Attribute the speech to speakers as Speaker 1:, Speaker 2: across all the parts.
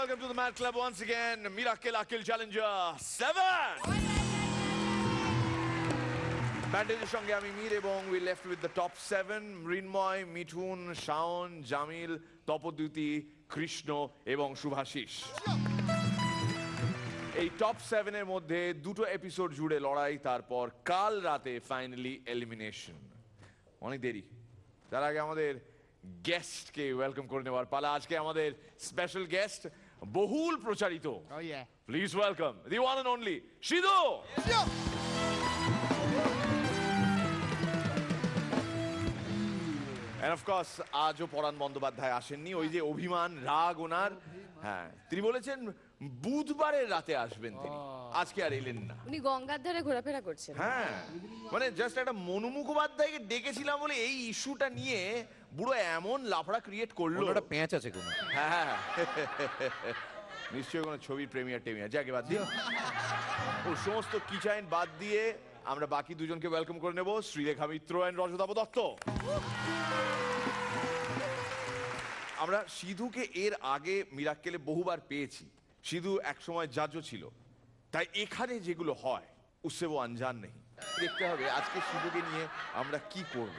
Speaker 1: Welcome to the Mad Club once again. Miracle Akil Challenger 7. Bandage সঙ্গে আমি মীর এবং we left with the top 7. মৃন্ময়, মিঠুন, শাওন, জামিল, তপদ্যুতি, কৃষ্ণ এবং শুভাশিস। এই top 7 এর মধ্যে দুটো এপিসোড জুড়ে লড়াই, তারপর কাল রাতে ফাইনালি এলিমিনেশন। অনেক দেরি, তার আগে আমাদের গেস্টকে ওয়েলকাম করে নেওয়ার পালা। আজকে আমাদের স্পেশাল গেস্ট, বহুল প্রচারিত, please welcome the one and only Sidhu. And of course আজও পরাণ বন্দ্যোপাধ্যায় আসেননি, ওই যে অভিমান রাগ ওনার। হ্যাঁ, তিনি বলেছেন বুধবারের রাতে আসবেন তিনি, আজকে আর এলেন না।
Speaker 2: উনি গঙ্গার ধারে ঘোরাফেরা করছেন।
Speaker 1: হ্যাঁ, মানে জাস্ট একটা মনু মুখোপাধ্যায়কে ডেকেছিলাম বলে এই ইস্যুটা নিয়ে বুড়ো এমন লাফড়া ক্রিয়েট করলো।
Speaker 3: ওটা প্যাঁচ আছে কোনো?
Speaker 1: হ্যাঁ, নিশ্চয়ই কোনো ছবির প্রেমিয়ার টেমিয়ার। যাকে বাদ দিয়ে ওর সমস্ত কিচাইন বাদ দিয়ে আমরা বাকি দুজনকে ওয়েলকাম করে নেব, শ্রীলেখা মিত্র এন্ড রজতাভ দত্ত। আমরা সিধুকে এর আগে মিরাক্কেলে বহুবার পেয়েছি। সিধু একসময় জাজও ছিল, তাই এখানে যেগুলো হয় উসসে वो अनजान नहीं। দেখতে হবে আজকে সিধুকে নিয়ে আমরা কি করব।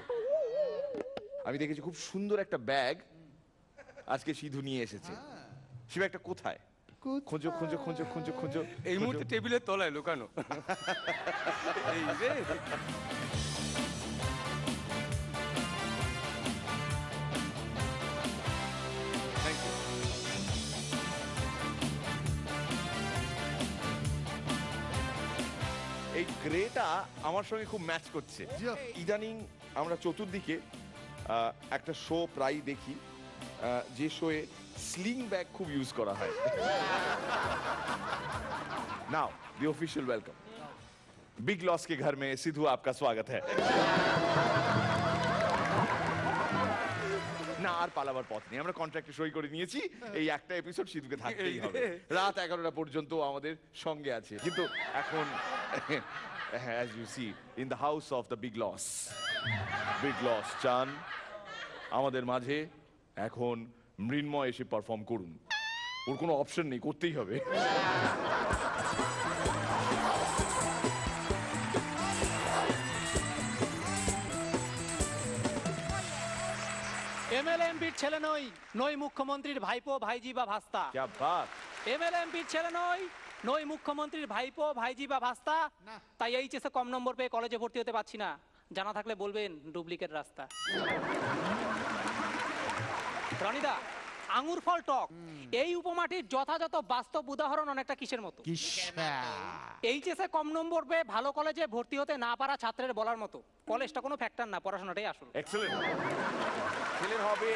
Speaker 1: আমি দেখেছি খুব সুন্দর একটা ব্যাগ আজকে সিধু নিয়ে এসেছে। সে ব্যাগটা কোথায়? খোঁজো খোঁজো খোঁজো খোঁজো খোঁজো।
Speaker 3: এই মুহূর্তে টেবিলের তলায় লুকানো। এই রে,
Speaker 1: এই গ্রেটা আমার সঙ্গে খুব ম্যাচ করছে। ইদানিং আমরা চতুর্দিকে একটা শো প্রায় দেখি, যে শোয়ে স্লিং ব্যাগ খুব ইউজ করা হয়। Now the official welcome, big loss के घर में सिद्धू आपका स्वागत है। না আর পালাবার পথ নেই, আমরা কন্ট্রাক্টে সই করে নিয়েছি, এই একটা এপিসোড সিধুকে থাকতেই হবে। রাত 11টা পর্যন্ত আমাদের সঙ্গে আছে। কিন্তু এখন as you see in the house of the big loss চান আমাদের মাঝে এখন মৃন্ময় এসে পারফর্ম করুন। ওর কোনো অপশন নেই, করতেই হবে।
Speaker 4: এমএলএ এমপির ছেলে নই, নই মুখ্যমন্ত্রীর ভাইপো, ভাইজি বা ভাস্তা।
Speaker 1: क्या बात!
Speaker 4: এমএলএ এমপির ছেলে নই, নই মুখ্যমন্ত্রীর ভাইপো, ভাইজি বা ভাস্তা। তাই এইচএসে কম নম্বর পেয়ে কলেজে ভর্তি হতে পারছি না। জানা থাকলে বলবেন, ডুপ্লিকেট রাস্তা। রনিদা, আঙুর ফল টক, এই উপমাটির যথাযথ বাস্তব উদাহরণ অনেকটা কিসের মতো? এইচএসে কম নম্বর পেয়ে ভালো কলেজে ভর্তি হতে না পারা ছাত্রের বলার মতো, কলেজটা কোনো ফ্যাক্টর না, পড়াশোনাটাই আসল।
Speaker 1: এক্সেলেন্ট, ছেলের হবে।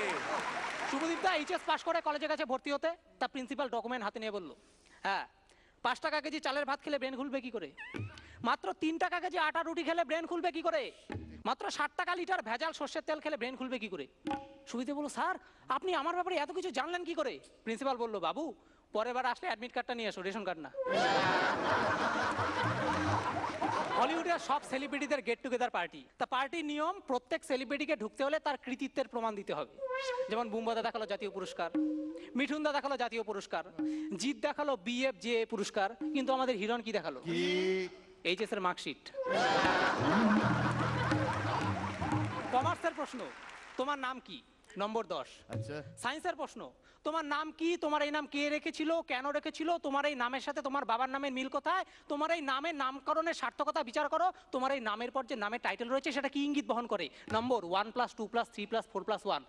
Speaker 4: শুভদীপ দা এইচএস পাস করে কলেজে গেছে ভর্তি হতে, তা প্রিন্সিপাল ডকুমেন্ট হাতে নিয়ে বলল, হ্যাঁ 5 টাকা কেজি চালের ভাত খেলে ব্রেন খুলবে কি করে? মাত্র 3 টাকা কেজি আটা রুটি খেলে ব্রেন খুলবে কি করে? মাত্র 60 টাকা লিটার ভেজাল সর্ষের তেল খেলে ব্রেন খুলবে কি করে? সুবিধে বলল, স্যার আপনি আমার ব্যাপারে এত কিছু জানলেন কি করে? প্রিন্সিপাল বলল, বাবু পরের বার আসলে অ্যাডমিট কার্ডটা নিয়ে এসো, রেশন কার্ড না। হলিউডের সব সেলিব্রিটিদের গেট টুগেদার পার্টি, তা পার্টির নিয়ম প্রত্যেক সেলিব্রিটিকে ঢুকতে হলে তার কৃতিত্বের প্রমাণ দিতে হবে। যেমন বুম্বা দা দেখালো জাতীয় পুরস্কার, মিঠুন দা দেখালো জাতীয় পুরস্কার, জিৎ দেখালো BFJA পুরস্কার, কিন্তু আমাদের হিরণ কি দেখালো? এইচএস এর মার্কশিট। কমার্সের প্রশ্ন, তোমার নাম কি? নম্বর 10।
Speaker 3: আচ্ছা।
Speaker 4: সায়েন্সের প্রশ্ন, তোমার নাম কি? তোমার এই নাম কে রেখেছিল, কেন রেখেছিল? তোমার এই নামের সাথে তোমার বাবার নামের মিল কোথায়? তোমার এই নামের নামকরণের সার্থকতা বিচার করো। তোমার এই নামের পর যে নামের টাইটেল রয়েছে সেটা কি ইঙ্গিত বহন করে? নম্বর 1 + 2 + 3 + 4 + 1।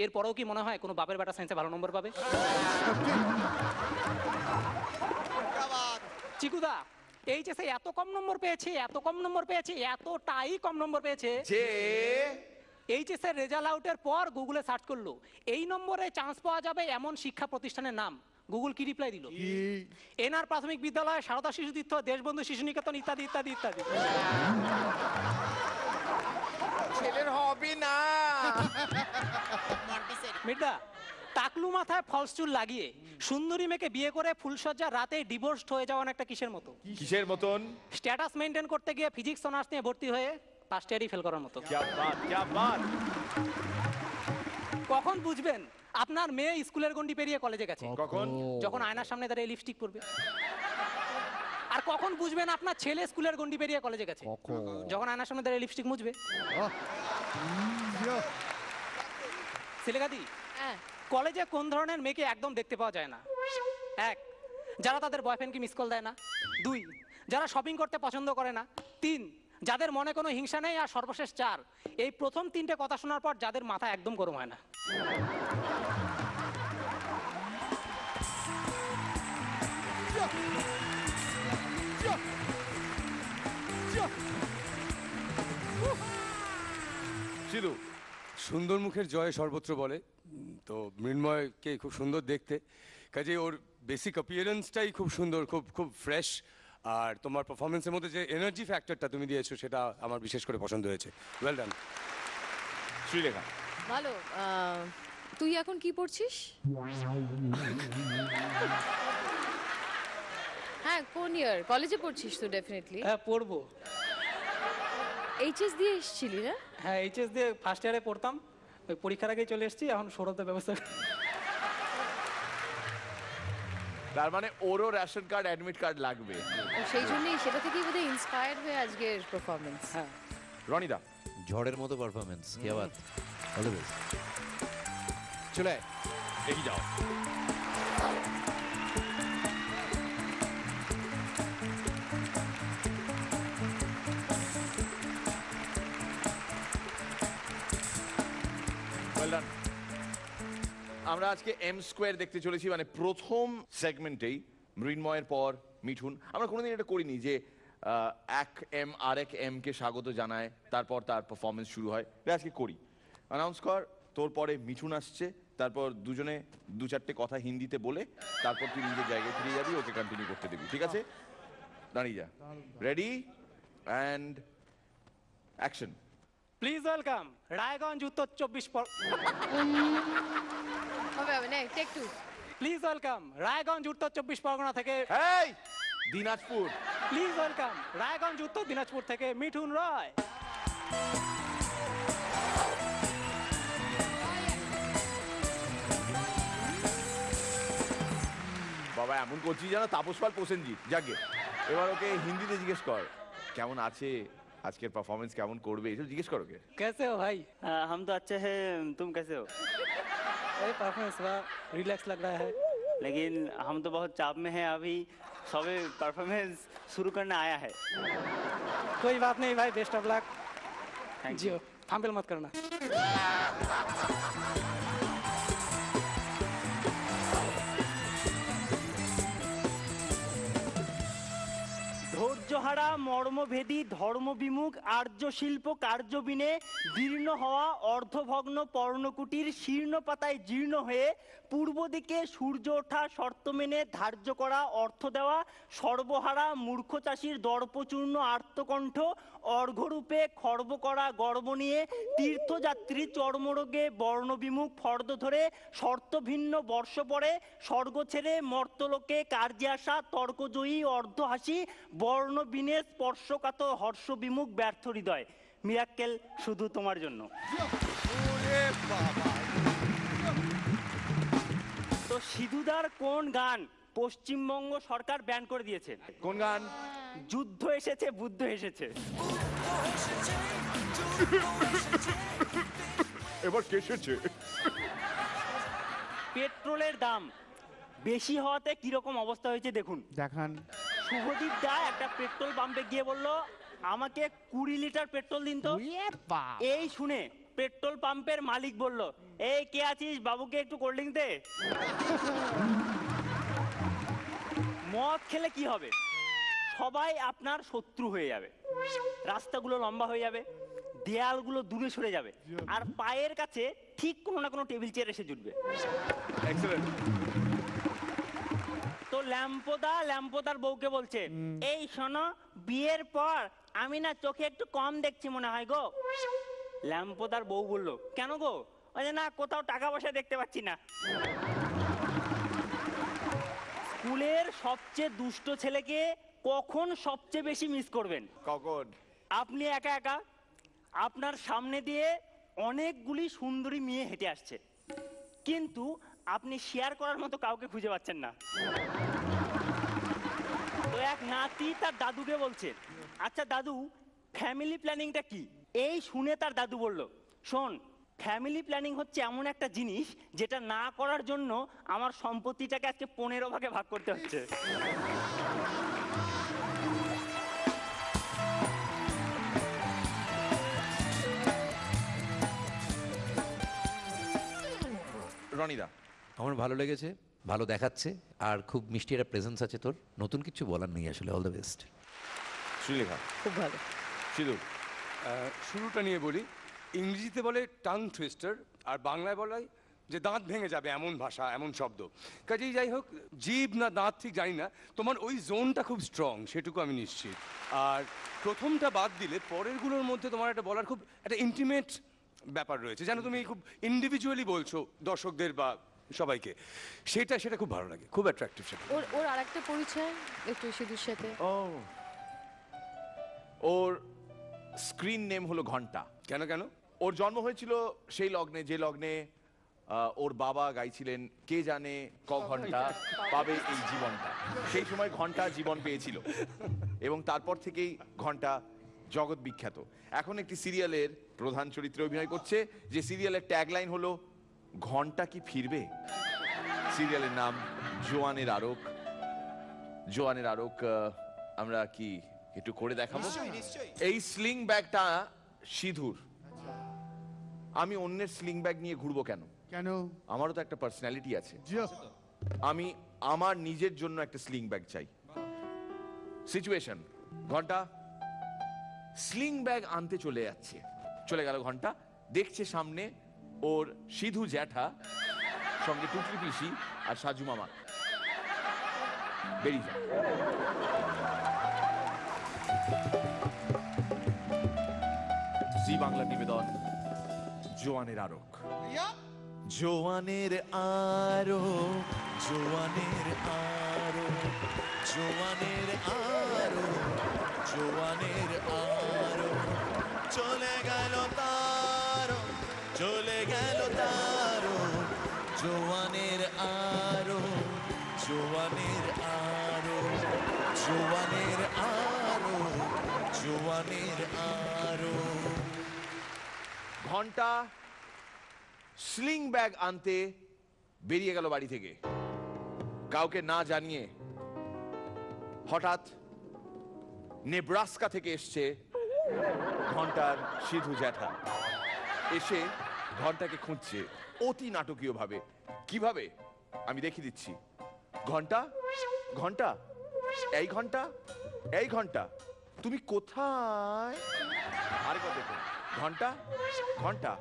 Speaker 4: এরপরেও কি মনে হয় কোনো বাপের বেটা সায়েন্সে ভালো নম্বর পাবে? চিকুদা এইচএসে এত কম নম্বর পেয়েছে, এত কম নম্বর পেয়েছে, এতটাই কম নম্বর পেয়েছে
Speaker 1: যে
Speaker 4: এইচএস এর রেজাল্ট আউটের পর গুগলে সার্চ করলো এই নম্বরে চান্স পাওয়া যাবে এমন শিক্ষা প্রতিষ্ঠানের নাম। গুগল কি রিপ্লাই দিল? এনআর প্রাথমিক বিদ্যালয়, সারদা শিশু তীর্থ, দেশবন্ধু শিশু নিকেতন ইত্যাদি ইত্যাদি ইত্যাদি।
Speaker 1: ছেলের হবে না।
Speaker 4: মির্দা, টাকলু মাথায় ফলস চুল লাগিয়ে সুন্দরী মেয়েকে বিয়ে করে ফুলসজ্জা রাতে ডিভোর্সড হয়ে যাওয়ার একটা কিসের মতো?
Speaker 1: কিসের মতন?
Speaker 4: স্ট্যাটাস মেনটেন করতে গিয়ে ফিজিক্স অনার্স নিয়ে ভর্তি হয়ে ফার্স্ট ইয়ারই ফেল করার মতো।
Speaker 1: ক্যা বাত, ক্যা বাত।
Speaker 4: কখন বুঝবেন আপনার মেয়ে স্কুলের গন্ডি পেরিয়ে কলেজে গেছে?
Speaker 1: কখন?
Speaker 4: যখন আয়নার সামনে দাঁড়িয়ে লিপস্টিক পরবে। আর কখন বুঝবেন আপনার ছেলে স্কুলের গন্ডি পেরিয়ে কলেজে গেছে? যখন আয়নার সামনে দাঁড়িয়ে লিপস্টিক মুছবে। সিলেগাদি,
Speaker 2: হ্যাঁ,
Speaker 4: কলেজে কোন ধরনের মেয়েকে একদম দেখতে পাওয়া যায় না? 1, যারা তাদের বয়ফ্রেন্ডকে মিস কল দেয় না। 2, যারা শপিং করতে পছন্দ করে না। 3, যাদের মনে কোনো হিংসা নেই। আর সর্বশেষ 4, এই প্রথম 3টে কথা শোনার পর যাদের মাথা একদম গরম হয় না।
Speaker 1: সিধু,
Speaker 3: সুন্দর মুখের জয় সর্বত্র বলে। তো মৃন্ময়কে খুব সুন্দর দেখতে, কাজে ওর বেসিক অ্যাপিয়ারেন্সটাই খুব সুন্দর, খুব খুব ফ্রেশ। আর তোমার পারফরমেন্সের মধ্যে যে এনার্জি ফ্যাক্টরটা তুমি দিয়েছো সেটা আমার বিশেষ করে পছন্দ হয়েছে। Well done.
Speaker 1: শ্রীলেখা,
Speaker 2: ভালো। তুই এখন কি পড়ছিস? হ্যাঁ, কোন ইয়ার? কলেজে পড়ছিস তো ডেফিনেটলি।
Speaker 4: হ্যাঁ, পড়বো।
Speaker 2: এইচএস দিয়ে এসেছিলি না?
Speaker 4: হ্যাঁ, এইচএস দিয়ে ফার্স্ট ইয়ারে পড়তাম, ওই পরীক্ষার আগেই চলে এসেছি। এখন সৌরভের ব্যবস্থা।
Speaker 1: তার মানে ওরও রেশন কার্ড, অ্যাডমিট কার্ড লাগবে।
Speaker 2: ও সেই জন্যই, সেটা থেকেই বোধহয় ইন্সপায়ার্ড হয়ে আজকের পারফরমেন্স।
Speaker 4: হ্যাঁ,
Speaker 1: রনিদা,
Speaker 5: ঝড়ের মতো পারফরমেন্স, কি বাত, অল দ্য বেস্ট। চলে আয়।
Speaker 1: এগিয়ে যাও। Well done. আমরা আজকে এম স্কোয়ার দেখতে চলেছি, মানে প্রথম সেগমেন্টেই মৃন্ময়ের পর মিঠুন। আমরা কোনোদিন এটা করিনি যে এক এম আরেক এম কে স্বাগত জানায়, তারপর তার পারফরমেন্স শুরু হয়। এটা আজকে করি। অ্যানাউন্স কর, তোর পরে মিঠুন আসছে, তারপর দুজনে 2-4টে কথা হিন্দিতে বলে তারপর তুই নিজের জায়গায় ফিরে যাবি, ওকে কন্টিনিউ করতে দিবি, ঠিক আছে? দাঁড়িয়ে যা। Ready and action.
Speaker 4: Please welcome Raiganj উত্তর 24
Speaker 2: হবে হবে, নে টেক 2।
Speaker 4: প্লিজ ওয়েলকাম রায়গঞ্জ উত্তর 24 পরগনা থেকে।
Speaker 1: এই দিনাজপুর।
Speaker 4: প্লিজ ওয়েলকাম রায়গঞ্জ উত্তর দিনাজপুর থেকে মিঠুন রয়।
Speaker 1: বাবা এমন করছি যেন তাপস পাল প্রসেনজিৎ। যাকে এবার ওকে হিন্দিতে জিজ্ঞেস কর কেমন আছে, আজকের পারফরমেন্স কেমন করবে, এসব জিজ্ঞেস কর ওকে।
Speaker 4: कैसे हो भाई?
Speaker 6: हम तो अच्छे हैं, तुम कैसे हो?
Speaker 4: अरे परफॉर्मेंस हुआ, रिलैक्स लग रहा है।
Speaker 6: लेकिन हम तो बहुत चाप में हैं अभी, सभी परफॉर्मेंस शुरू करने आया है।
Speaker 4: कोई बात नहीं भाई, best of luck.
Speaker 6: Thank you.
Speaker 4: Jio, fumble मत करना।
Speaker 6: ধৈর্যহারা মর্মভেদী ধর্মবিমুখ আর্য শিল্প কার্যবিনে দীর্ণ হওয়া অর্ধভগ্ন পর্ণকুটির শীর্ণ পাতায় জীর্ণ হয়ে পূর্ব দিকে সূর্য ওঠা শর্ত মেনে ধার্য করা অর্থ দেওয়া সর্বহারা মূর্খ চাষির দর্পচূর্ণ আর্তকণ্ঠ অর্ঘ্যরূপে খর্ব করা গর্ব নিয়ে তীর্থযাত্রী চর্মরোগে বর্ণবিমুখ ফর্দ ধরে শর্ত ভিন্ন বর্ষ পরে স্বর্গ ছেড়ে মর্তলোকে কার্যে আসা তর্কজয়ী অর্ধ হাসি বর্ণবিনে স্পর্শকাত হর্ষবিমুখ ব্যর্থ হৃদয়। মিরাক্কেল শুধু তোমার জন্য। তো সিধুদার কোন গান পশ্চিমবঙ্গ সরকার ব্যান করে দিয়েছে?
Speaker 1: কোন গান?
Speaker 6: যুদ্ধ এসেছে বুদ্ধ এসেছে।
Speaker 1: এবার কেসেছে।
Speaker 6: পেট্রোলের দাম বেশি হওয়াতে কিরকম অবস্থা হয়েছে দেখুন।
Speaker 7: দেখান।
Speaker 6: শুভদীপ দা একটা পেট্রোল পাম্পে গিয়ে বলল আমাকে 20 লিটার পেট্রোল দিন তো। এই শুনে পেট্রোল পাম্পের মালিক বলল, এই কে আছিস, বাবুকে একটু কোল্ড ড্রিঙ্ক দে। মদ খেলে কি হবে? সবাই আপনার শত্রু হয়ে যাবে, রাস্তাগুলো লম্বা হয়ে যাবে, দেয়ালগুলো দূরে সরে যাবে, আর পায়ের কাছে ঠিক কোনো না কোনো টেবিল চেয়ার এসে জুটবে।
Speaker 1: এক্সেলেন্ট।
Speaker 6: ল্যাম্পোদার বউকে বলছে, এই শোনো, বিয়ের পর আমি না চোখে একটু কম দেখছি মনে হয় গো। ল্যাম্পোদার বউ বলল, কেন গো? ওই যে না, কোথাও টাকা পয়সা দেখতে পাচ্ছি না। স্কুলের সবচেয়ে দুষ্ট ছেলেকে কখন সবচেয়ে বেশি মিস করবেন?
Speaker 1: কখন?
Speaker 6: আপনি একা একা, আপনার সামনে দিয়ে অনেকগুলি সুন্দরী মেয়ে হেঁটে আসছে, কিন্তু আপনি শেয়ার করার মতো কাউকে খুঁজে পাচ্ছেন না। তো এক নাতি তার দাদুকে বলছে, আচ্ছা দাদু, ফ্যামিলি প্ল্যানিংটা কি? এই শুনে তার দাদু বলল, শোন, ফ্যামিলি প্ল্যানিং হচ্ছে এমন একটা জিনিস যেটা না করার জন্য আমার সম্পত্তিটাকে আজকে 15 ভাগে ভাগ করতে হচ্ছে।
Speaker 1: রনিদা,
Speaker 5: আমার ভালো লেগেছে, ভালো দেখাচ্ছে, আর খুব মিষ্টি একটা প্রেজেন্স আছে তোর। নতুন কিছু বলার নেই আসলে। All the best.
Speaker 1: শ্রীলেখা,
Speaker 2: খুব ভালো।
Speaker 1: সিধু,
Speaker 3: শুরুটা নিয়ে বলি, ইংরেজিতে বলে টাং টুইস্টার, আর বাংলায় বলে যে দাঁত ভেঙে যাবে এমন ভাষা, এমন শব্দ। কাজেই যাই হোক, জিভ না দাঁত ঠিক জানি না, তোমার ওই জোনটা খুব স্ট্রং, সেটুকু আমি নিশ্চিত। আর প্রথমটা বাদ দিলে পরেরগুলোর মধ্যে তোমার একটা বলার খুব একটা ইন্টিমেট ব্যাপার রয়েছে, যেন তুমি খুব ইন্ডিভিজুয়ালি বলছো দর্শকদের বা সবাইকে, সেটা খুব ভালো লাগে, খুব অ্যাট্রাকটিভ সেটা।
Speaker 2: ওর আরেকটা পরিচয় একটু সিধুর সাথে।
Speaker 1: ওর স্ক্রিন নেম হলো ঘন্টা।
Speaker 3: কেন?
Speaker 1: ওর জন্ম হয়েছিল সেই লগ্নে, যে লগ্নে ওর বাবা গাইছিলেন, কে জানে ক ঘন্টা পাবে এই জীবনটা। সেই সময় ঘন্টা জীবন পেয়েছিল এবং তারপর থেকেই ঘন্টা জগৎ বিখ্যাত। এখন একটি সিরিয়ালের প্রধান চরিত্রে অভিনয় করছে, যে সিরিয়ালের ট্যাগলাইন হলো ঘন্টা কি ফিরবে। সিরিয়ালের নাম জোয়ানের আরক। জোয়ানের আরক আমরা কি একটু করে দেখাবো? এই স্লিং ব্যাগটা সিধুর। আমি অন্যের স্লিং ব্যাগ নিয়ে ঘুরবো কেন? আমারও তো একটা পার্সোনালিটি আছে। আমি আমার নিজের জন্য একটা স্লিং ব্যাগ চাই। সিচুয়েশন, ঘন্টা স্লিং ব্যাগ আনতে চলে যাচ্ছে। চলে গেল ঘন্টা, দেখছে সামনে ওর সিধু জ্যাঠা সঙ্গে টুকলি পিসি আর সাজু মামা। বেরিয়ে যায়। জি বাংলা নিবেদন, জোয়ানের আরক।
Speaker 7: জোয়ানের আরক, জোয়ানের আরক, জোয়ানের আরক, জোয়ানের আরক, চলে গেল তারক, চলে গেল তারক, জোয়ানের আরক, জোয়ানের আরক, জোয়ানের আরক, জোয়ানের আরক।
Speaker 1: ঘন্টা স্লিং ব্যাগ আনতে বেরিয়ে গেল বাড়ি থেকে, কাউকে না জানিয়ে। হঠাৎ নেব্রাস্কা থেকে এসছে ঘন্টার সিধু জ্যাঠা। এসে ঘন্টাকে খুঁজছে অতি নাটকীয় ভাবে। কিভাবে আমি দেখিয়ে দিচ্ছি। ঘন্টা, ঘন্টা, এই ঘন্টা, এই ঘন্টা, তুমি কোথায়? আরেকবার দেখুন, ঘন্টা, ঘন্টা,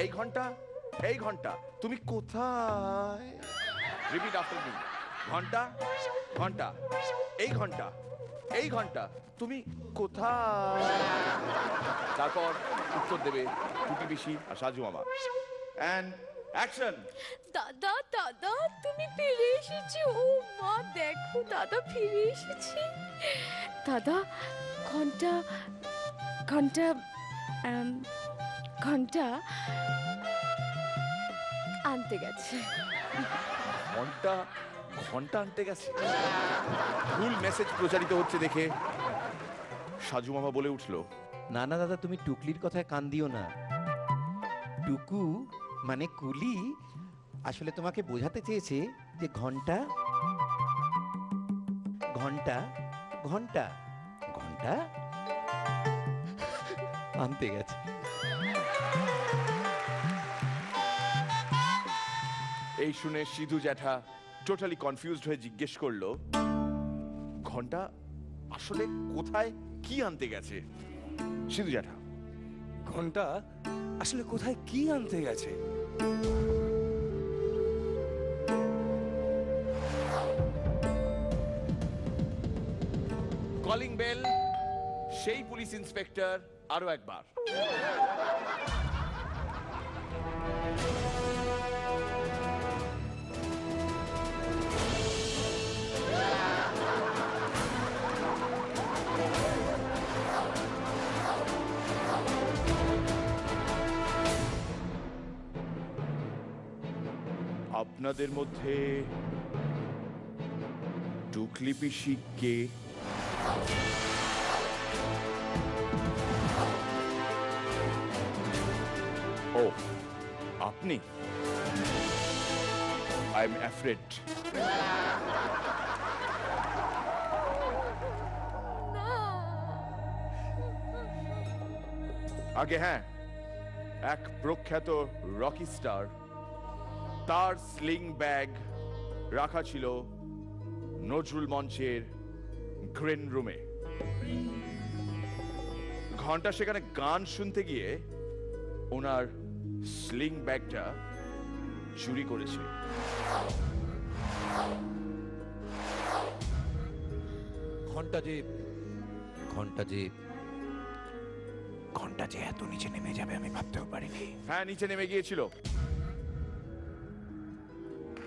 Speaker 1: এই ঘন্টা, এই ঘন্টা, তুমি কোথায়? Repeat after me. ঘন্টা, ঘন্টা, এই ঘন্টা, এই ঘন্টা, তুমি কোথায়? তারপর উত্তর দেবে টুকি পিসি আর সাজু মামা। And action.
Speaker 2: দাদা দাদা, তুমি ফিরে এসেছি। ও মা, দেখো দাদা ফিরে এসেছি। দাদা, ঘন্টা ঘন্টা ঘন্টা আনতে গেছে।
Speaker 1: ঘন্টা, ঘন্টা আনতে গেছে। ভুল মেসেজ প্রচারিত হচ্ছে দেখে সাজু মামা বলে উঠলো,
Speaker 8: না না দাদা, তুমি টুকলির কথায় কান দিও না। টুকু মানে কুলি আসলে তোমাকে বোঝাতে চেয়েছে যে ঘন্টা, ঘন্টা, ঘন্টা, ঘন্টা আনতে গেছে।
Speaker 1: এই শুনে সিধু জ্যাঠা টোটালি কনফিউজড হয়ে জিজ্ঞেস করলো, ঘন্টা আসলে কোথায় কি আনতে গেছে? সিধু জ্যাঠা,
Speaker 3: ঘন্টা আসলে কোথায় কি আনতে গেছে?
Speaker 1: কলিং বেল, সেই পুলিশ ইন্সপেক্টর আরো একবার। আপনাদের মধ্যে টুকলি পিসি কে? ও, আপনি? I am afraid. আগে হ্যাঁ, এক প্রখ্যাত রকি স্টার, তার স্লিং ব্যাগ রাখা ছিল নজরুল মঞ্চের গ্রিন রুমে। ঘন্টা সেখানে গান শুনতে গিয়ে ওনার স্লিং ব্যাগটা চুরি করেছে।
Speaker 5: ঘন্টা যে এত নিচে নেমে যাবে আমি ভাবতেও পারিনি।
Speaker 1: হ্যাঁ, নিচে নেমে গিয়েছিল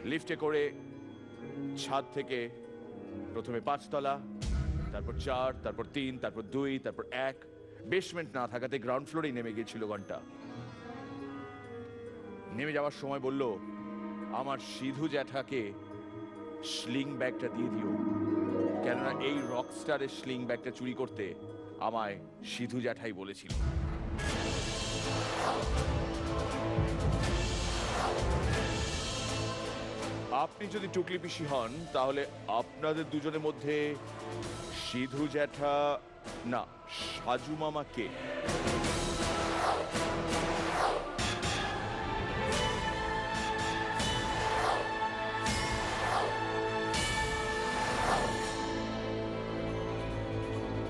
Speaker 1: লিফটে করে, ছাদ থেকে প্রথমে 5 তলা, তারপর 4, তারপর 3, তারপর 2, তারপর 1। বেসমেন্ট না থাকাতে গ্রাউন্ড ফ্লোরেই নেমে গিয়েছিল ঘন্টা। নেমে যাওয়ার সময় বলল, আমার সিধু জ্যাঠাকে স্লিং ব্যাগটা দিয়ে দিও, কেননা এই রকস্টারের স্লিং ব্যাগটা চুরি করতে আমায় সিধু জ্যাঠাই বলেছিল। আপনি যদি টুকলি পিসি হন, তাহলে আপনাদের দুজনের মধ্যে সিধু জ্যাঠা না সাজু মামা কে?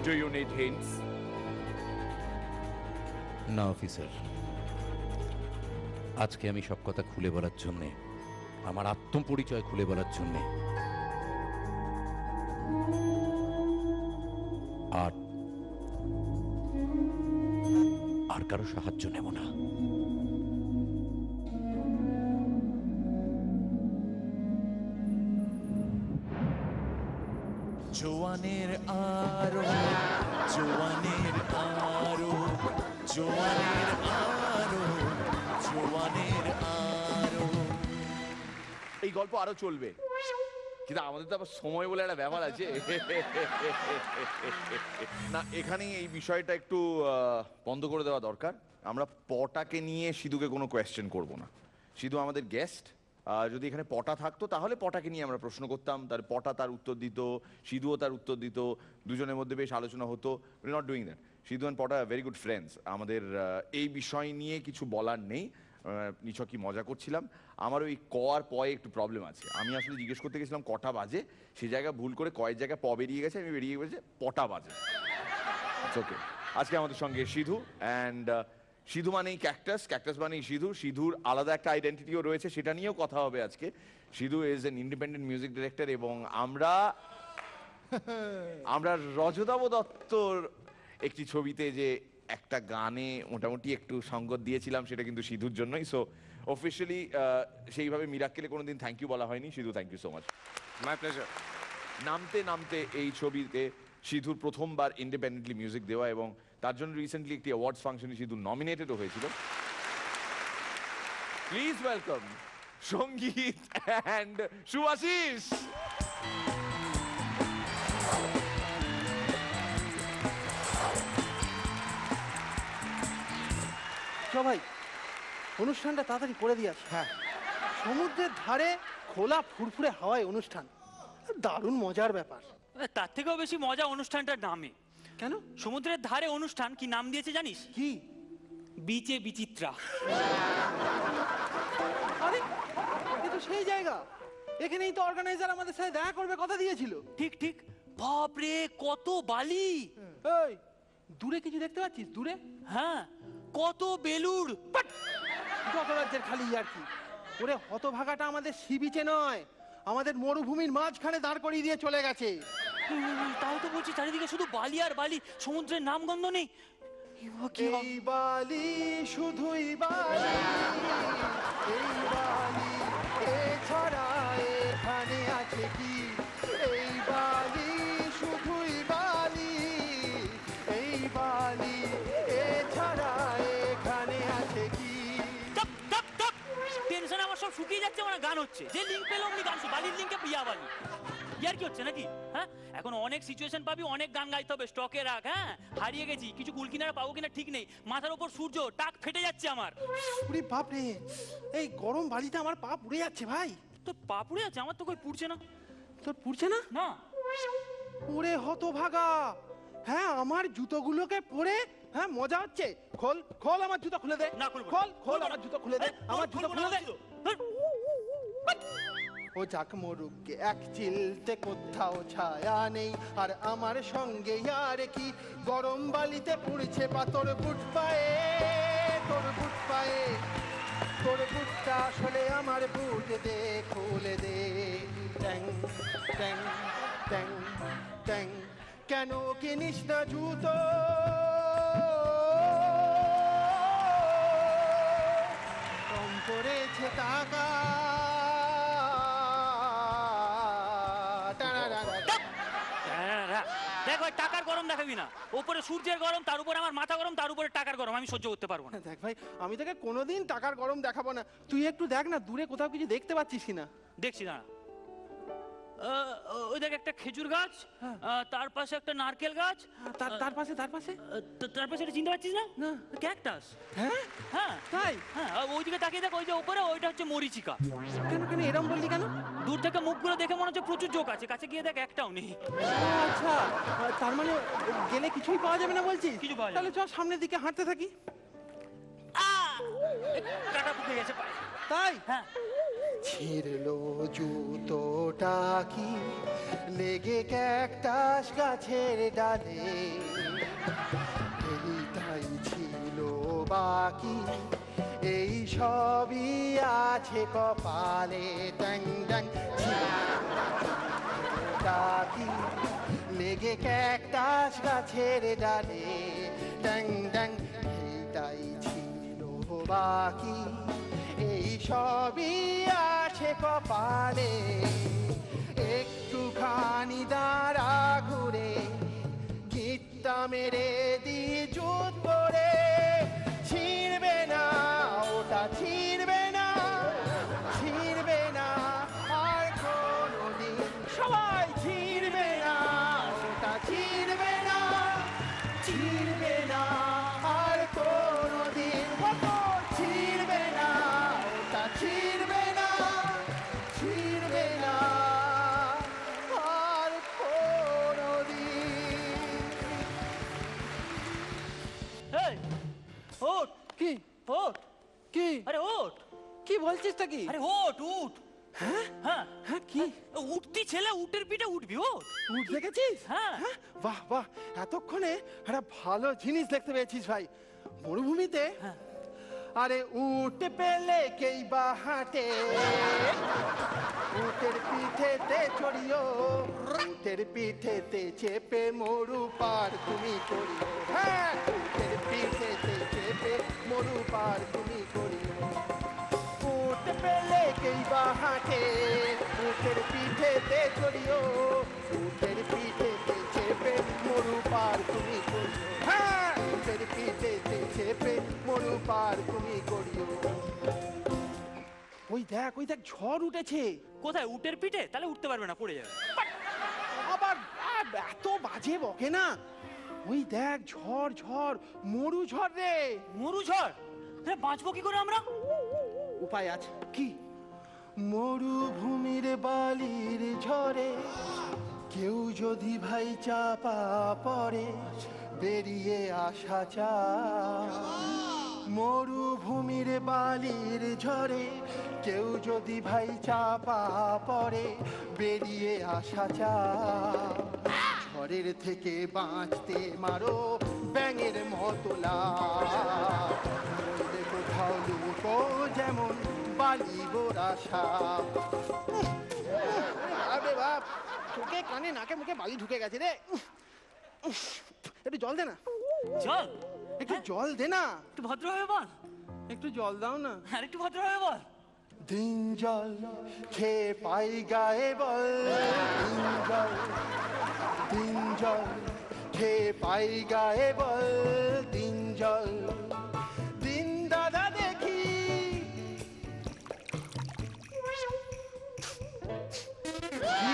Speaker 1: Do you need hints?
Speaker 5: না অফিসার, আজকে আমি সব কথা খুলে বলার জন্যে, আমার আত্মপরিচয় খুলে বলার জন্যে আর কারো সাহায্য নেব না।
Speaker 7: জোয়ানের আরো, জোয়ানের আরো, জোয়ানের আরো, জোয়ানের আরো।
Speaker 1: এই গল্প আরো চলবে, কিন্তু আমাদের তো আবার সময় বলে একটা ব্যাপার আছে। না, এখানেই এই বিষয়টা একটু বন্ধ করে দেওয়া দরকার। আমরা পটাকে নিয়ে সিধুকে কোনো কোয়েশ্চেন করব না। সিধু আমাদের গেস্ট। যদি এখানে পটা থাকতো তাহলে পটাকে নিয়ে আমরা প্রশ্ন করতাম, তার পটা তার উত্তর দিত, সিধুও তার উত্তর দিত, দুজনের মধ্যে বেশ আলোচনা হতো। We not doing that. Sidhu and Pota very good friends. আমাদের এই বিষয় নিয়ে কিছু বলার নেই। নিছকই মজা করছিলাম। আমার ওই ক আর পয়ে একটু প্রবলেম আছে। আমি আসলে জিজ্ঞেস করতে গেছিলাম কটা বাজে, সেই জায়গায় ভুল করে কয়ের জায়গায় প বেরিয়ে গেছে, আমি বেরিয়ে গেছে পটা বাজে। ওকে, আজকে আমাদের সঙ্গে সিধু, অ্যান্ড সিধু মানেই ক্যাকটাস, ক্যাকটাস মানেই সিধু। সিধুর আলাদা একটা আইডেন্টিটিও রয়েছে, সেটা নিয়েও কথা হবে আজকে। Sidhu is an independent music director, এবং আমরা রজতাভ দত্তর একটি ছবিতে যে একটা গানে মোটামুটি একটু সঙ্গত দিয়েছিলাম, সেটা কিন্তু সিধুর জন্যই। সো অফিসিয়ালি সেইভাবে মিরাক্কেলে কোনোদিন থ্যাংক ইউ বলা হয়নি। Sidhu, thank you so much.
Speaker 3: My pleasure.
Speaker 1: নামতে নামতে এই ছবিতে সিধুর প্রথমবার ইন্ডিপেন্ডেন্টলি মিউজিক দেওয়া, এবং তার জন্য রিসেন্টলি একটি অ্যাওয়ার্ডস ফাংশনে সিধু নমিনেটেডও হয়েছিল। প্লিজ ওয়েলকাম সঙ্গীত অ্যান্ড শুভাশিস।
Speaker 9: ভাই, অনুষ্ঠানটা তাড়াতাড়ি করে দিয়ে আসি। হ্যাঁ, সমুদ্রের ধারে খোলা ফুরফুরে হাওয়ায় অনুষ্ঠান, দারুণ মজার ব্যাপার।
Speaker 10: তার থেকেও বেশি মজা অনুষ্ঠানটার নামে।
Speaker 9: কেন?
Speaker 10: সমুদ্রের ধারে অনুষ্ঠান কি নাম দিয়েছে জানিস?
Speaker 9: কি?
Speaker 10: বিচে বিচিত্রা।
Speaker 9: আরে, এ তো সেই জায়গা। এখানেই তো অর্গানাইজার আমাদের সাথে দেখা করবে কথা দিয়েছিল।
Speaker 10: ঠিক ঠিক। বাপরে, কত বালি!
Speaker 9: এই, দূরে কিছু দেখতে পাচ্ছিস? দূরে?
Speaker 10: হ্যাঁ, কত বেলুড়!
Speaker 9: যত রাজ্যের খালি আর কি। ওরে হতভাগাটা আমাদের সি বিচে নয়, আমাদের মরুভূমির মাঝখানে দাঁড় করিয়ে দিয়ে চলে গেছে।
Speaker 10: তাই তো বলছি, চারিদিকে শুধু বালি আর বালি, সমুদ্রের নামগন্ধ নেই।
Speaker 9: এই বালি শুধুই বালি, এই বালি, এছাড়া এখানে আছে কি? এই বালি শুধুই বালি, এই বালি, এছাড়া এখানে আছে কি?
Speaker 10: টেনশন আমার সব শুকিয়ে যাচ্ছে, আমার গান হচ্ছে, যে লিঙ্ক পেলো অমনি গান, বালির লিঙ্কে বিয়া বালি। ইয়ার কি হচ্ছে নাকি? হ্যাঁ, এখন অনেক সিচুয়েশন পাবি, অনেক গান গাইতে হবে, স্টকে রাখ। হ্যাঁ, হারিয়ে গেছি, কিছু কুল কিনারা পাবো কিনা ঠিক নেই, মাথার উপর সূর্য, টাক ফেটে যাচ্ছে আমার।
Speaker 9: ওরে বাপ রে, এই গরম বালিতে আমার পা পুড়ে যাচ্ছে ভাই।
Speaker 10: তোর পা পুড়ে যাচ্ছে? আমার তো কই পুড়ছে না।
Speaker 9: তোর পুড়ছে না?
Speaker 10: না।
Speaker 9: ওরে হতভাগা, হ্যাঁ আমার জুতোগুলোকে পরে হ্যাঁ মজা হচ্ছে। খোল খোল আমার জুতো খুলে দে।
Speaker 10: না খুলবো।
Speaker 9: খোল খোল আমার জুতো খুলে দে, আমার জুতো খুলে দে। ও যাক মরুকে এক চিলতে কোথাও ছায়া নেই, আর আমার সঙ্গে আর কি গরম বালিতে পুড়ছে পাতর বুট পায়ে, তোর বুট পায়ে, তোর বুটটা আসলে আমার বুট দে, খুলে দে। ট্যাং ট্যাং ট্যাং ট্যাং, কেন কিনিস না জুতো? কম পড়েছে টাকা।
Speaker 10: দেখ ভাই, টাকার গরম দেখাবি না, ওপরে সূর্যের গরম, তার উপরে আমার মাথা গরম, তার উপরে টাকার গরম, আমি সহ্য করতে পারবো না।
Speaker 9: দেখ ভাই, আমি তোকে কোনোদিন টাকার গরম দেখাবো না, তুই একটু দেখ না দূরে কোথাও কিছু দেখতে পাচ্ছিস কিনা।
Speaker 10: দেখছি না, ওই দেখ একটা খেজুর গাছ, তার পাশে একটা নারকেল গাছ,
Speaker 9: তার পাশে তার পাশে
Speaker 10: তার পাশে এটা চিনতে পারছিস না?
Speaker 9: না।
Speaker 10: ক্যাকটাস।
Speaker 9: হ্যাঁ
Speaker 10: হ্যাঁ
Speaker 9: তাই?
Speaker 10: হ্যাঁ, ওইদিকে তাকিয়ে দেখ, ওই যে উপরে ওইটা হচ্ছে মরিচিকা।
Speaker 9: কেন কেন এরম বললি কেন?
Speaker 10: দূর থেকে মুখগুলো দেখে মনে হচ্ছে প্রচুর জোক আছে, কাছে গিয়ে দেখ একটাও নেই।
Speaker 9: আচ্ছা, তার মানে গেলে কিছুই পাওয়া যাবে না বলছিস?
Speaker 10: কিছু পাওয়া যাবে
Speaker 9: তাহলে চল সামনের দিকে হাঁটতে থাকি।
Speaker 10: কাটা পুড়ে গেছে পায়ে।
Speaker 9: তাই?
Speaker 10: হ্যাঁ।
Speaker 9: ছিড়লো জুতোটা কি লেগে ক্যাকটাস গাছের ডালে, এইটাই ছিল বাকি, এই সবই আছে কপালে। ট্যাং ট্যাং, ছিড়লোটা কি লেগে ক্যাকটাস গাছের ডালে, ট্যাং ট্যাং, এইটাই ছিল বাকি, এই সবই আছে কপালে। একটুখানি দাঁড়া ঘুরে গিটটা মেরে দি জুত করে, ছিঁড়বে না ওটা, ছিঁড়বে না, ছিঁড়বে না আর কোনোদিন, সবাই ছিঁড়বে না ওটা, ছিঁড়বে না, ছিঁড়বে না আর কোনোদিন, ছিঁড়বে না ওটা, ছিঁড়বে না, ছিঁড়বে না আর কোনোদিন।
Speaker 10: এই, ওঠ।
Speaker 9: কি?
Speaker 10: ওঠ।
Speaker 9: কি?
Speaker 10: আরে ওঠ।
Speaker 9: কি বলছিস তা কি?
Speaker 10: আরে ওঠ, উঠ।
Speaker 9: হ্যাঁ
Speaker 10: হ্যাঁ
Speaker 9: হ্যাঁ, কি
Speaker 10: উঠতি ছেলে, উটের পিঠে উঠবি, ওঠ।
Speaker 9: উঠ দেখেছিস?
Speaker 10: হ্যাঁ।
Speaker 9: বাহ বাহ, এতক্ষণে একটা ভালো জিনিস দেখতে পেয়েছিস ভাই। মরুভূমিতে আরে উঠ পেলে কেই বা হাঁটে, উটের পিঠেতে চড়িও, উটের পিঠেতে চেপে মরু পার তুমি করিও। হ্যাঁ, উটের পিঠেতে চেপে মরু পার তুমি করিও। উঠ পেলে কেই বা হাঁটে, উটের পিঠেতে চড়িও, উটের পিঠেতে চেপে মরু পার তুমি করিও। হ্যাঁ, উটের পিঠেতে চেপে মরু পার তুমি করিও। ওই দেখ ঝড় উঠেছে।
Speaker 10: কোথায়? উটের পিঠে? তাহলে উঠতে পারবে না, পড়ে যাবে।
Speaker 9: আবার এত বাজে বকে না। ওই দেখ ঝড় ঝড়, মরু ঝড় রে।
Speaker 10: মরু ঝড়? বাঁচবো কি করে আমরা?
Speaker 9: উপায় আছে। কি? মরুভূমির বালির ঝড়ে কেউ যদি ভাই চাপা পড়ে, বেরিয়ে আসা চায়। মরুভূমির বালির ঝড়ে কেউ যদি ভাই চাপা পড়ে, বেরিয়ে আসা চায়। ঝড়ের থেকে বাঁচতে মারো ব্যাঙের মতো লাফ, নইলে কোথাও লুকো যেমন বালি গোড়া সাপ। আরে বাপ, চোখে কানে নাকে মুখে বালি ঢুকে গেছে রে উফ, উফ, একটু জল দে না,
Speaker 10: জল
Speaker 9: একটু জল দে না,
Speaker 10: একটু ভদ্রভাবে বল,
Speaker 9: একটু জল দাও না।
Speaker 10: আর একটু ভদ্রভাবে বল।
Speaker 9: দিন জল খেয়ে পাই গায়ে বল, দিন জল, দিন জল খেয়ে পাই গায়ে বল, দিন জল, দিন দাদা দেখি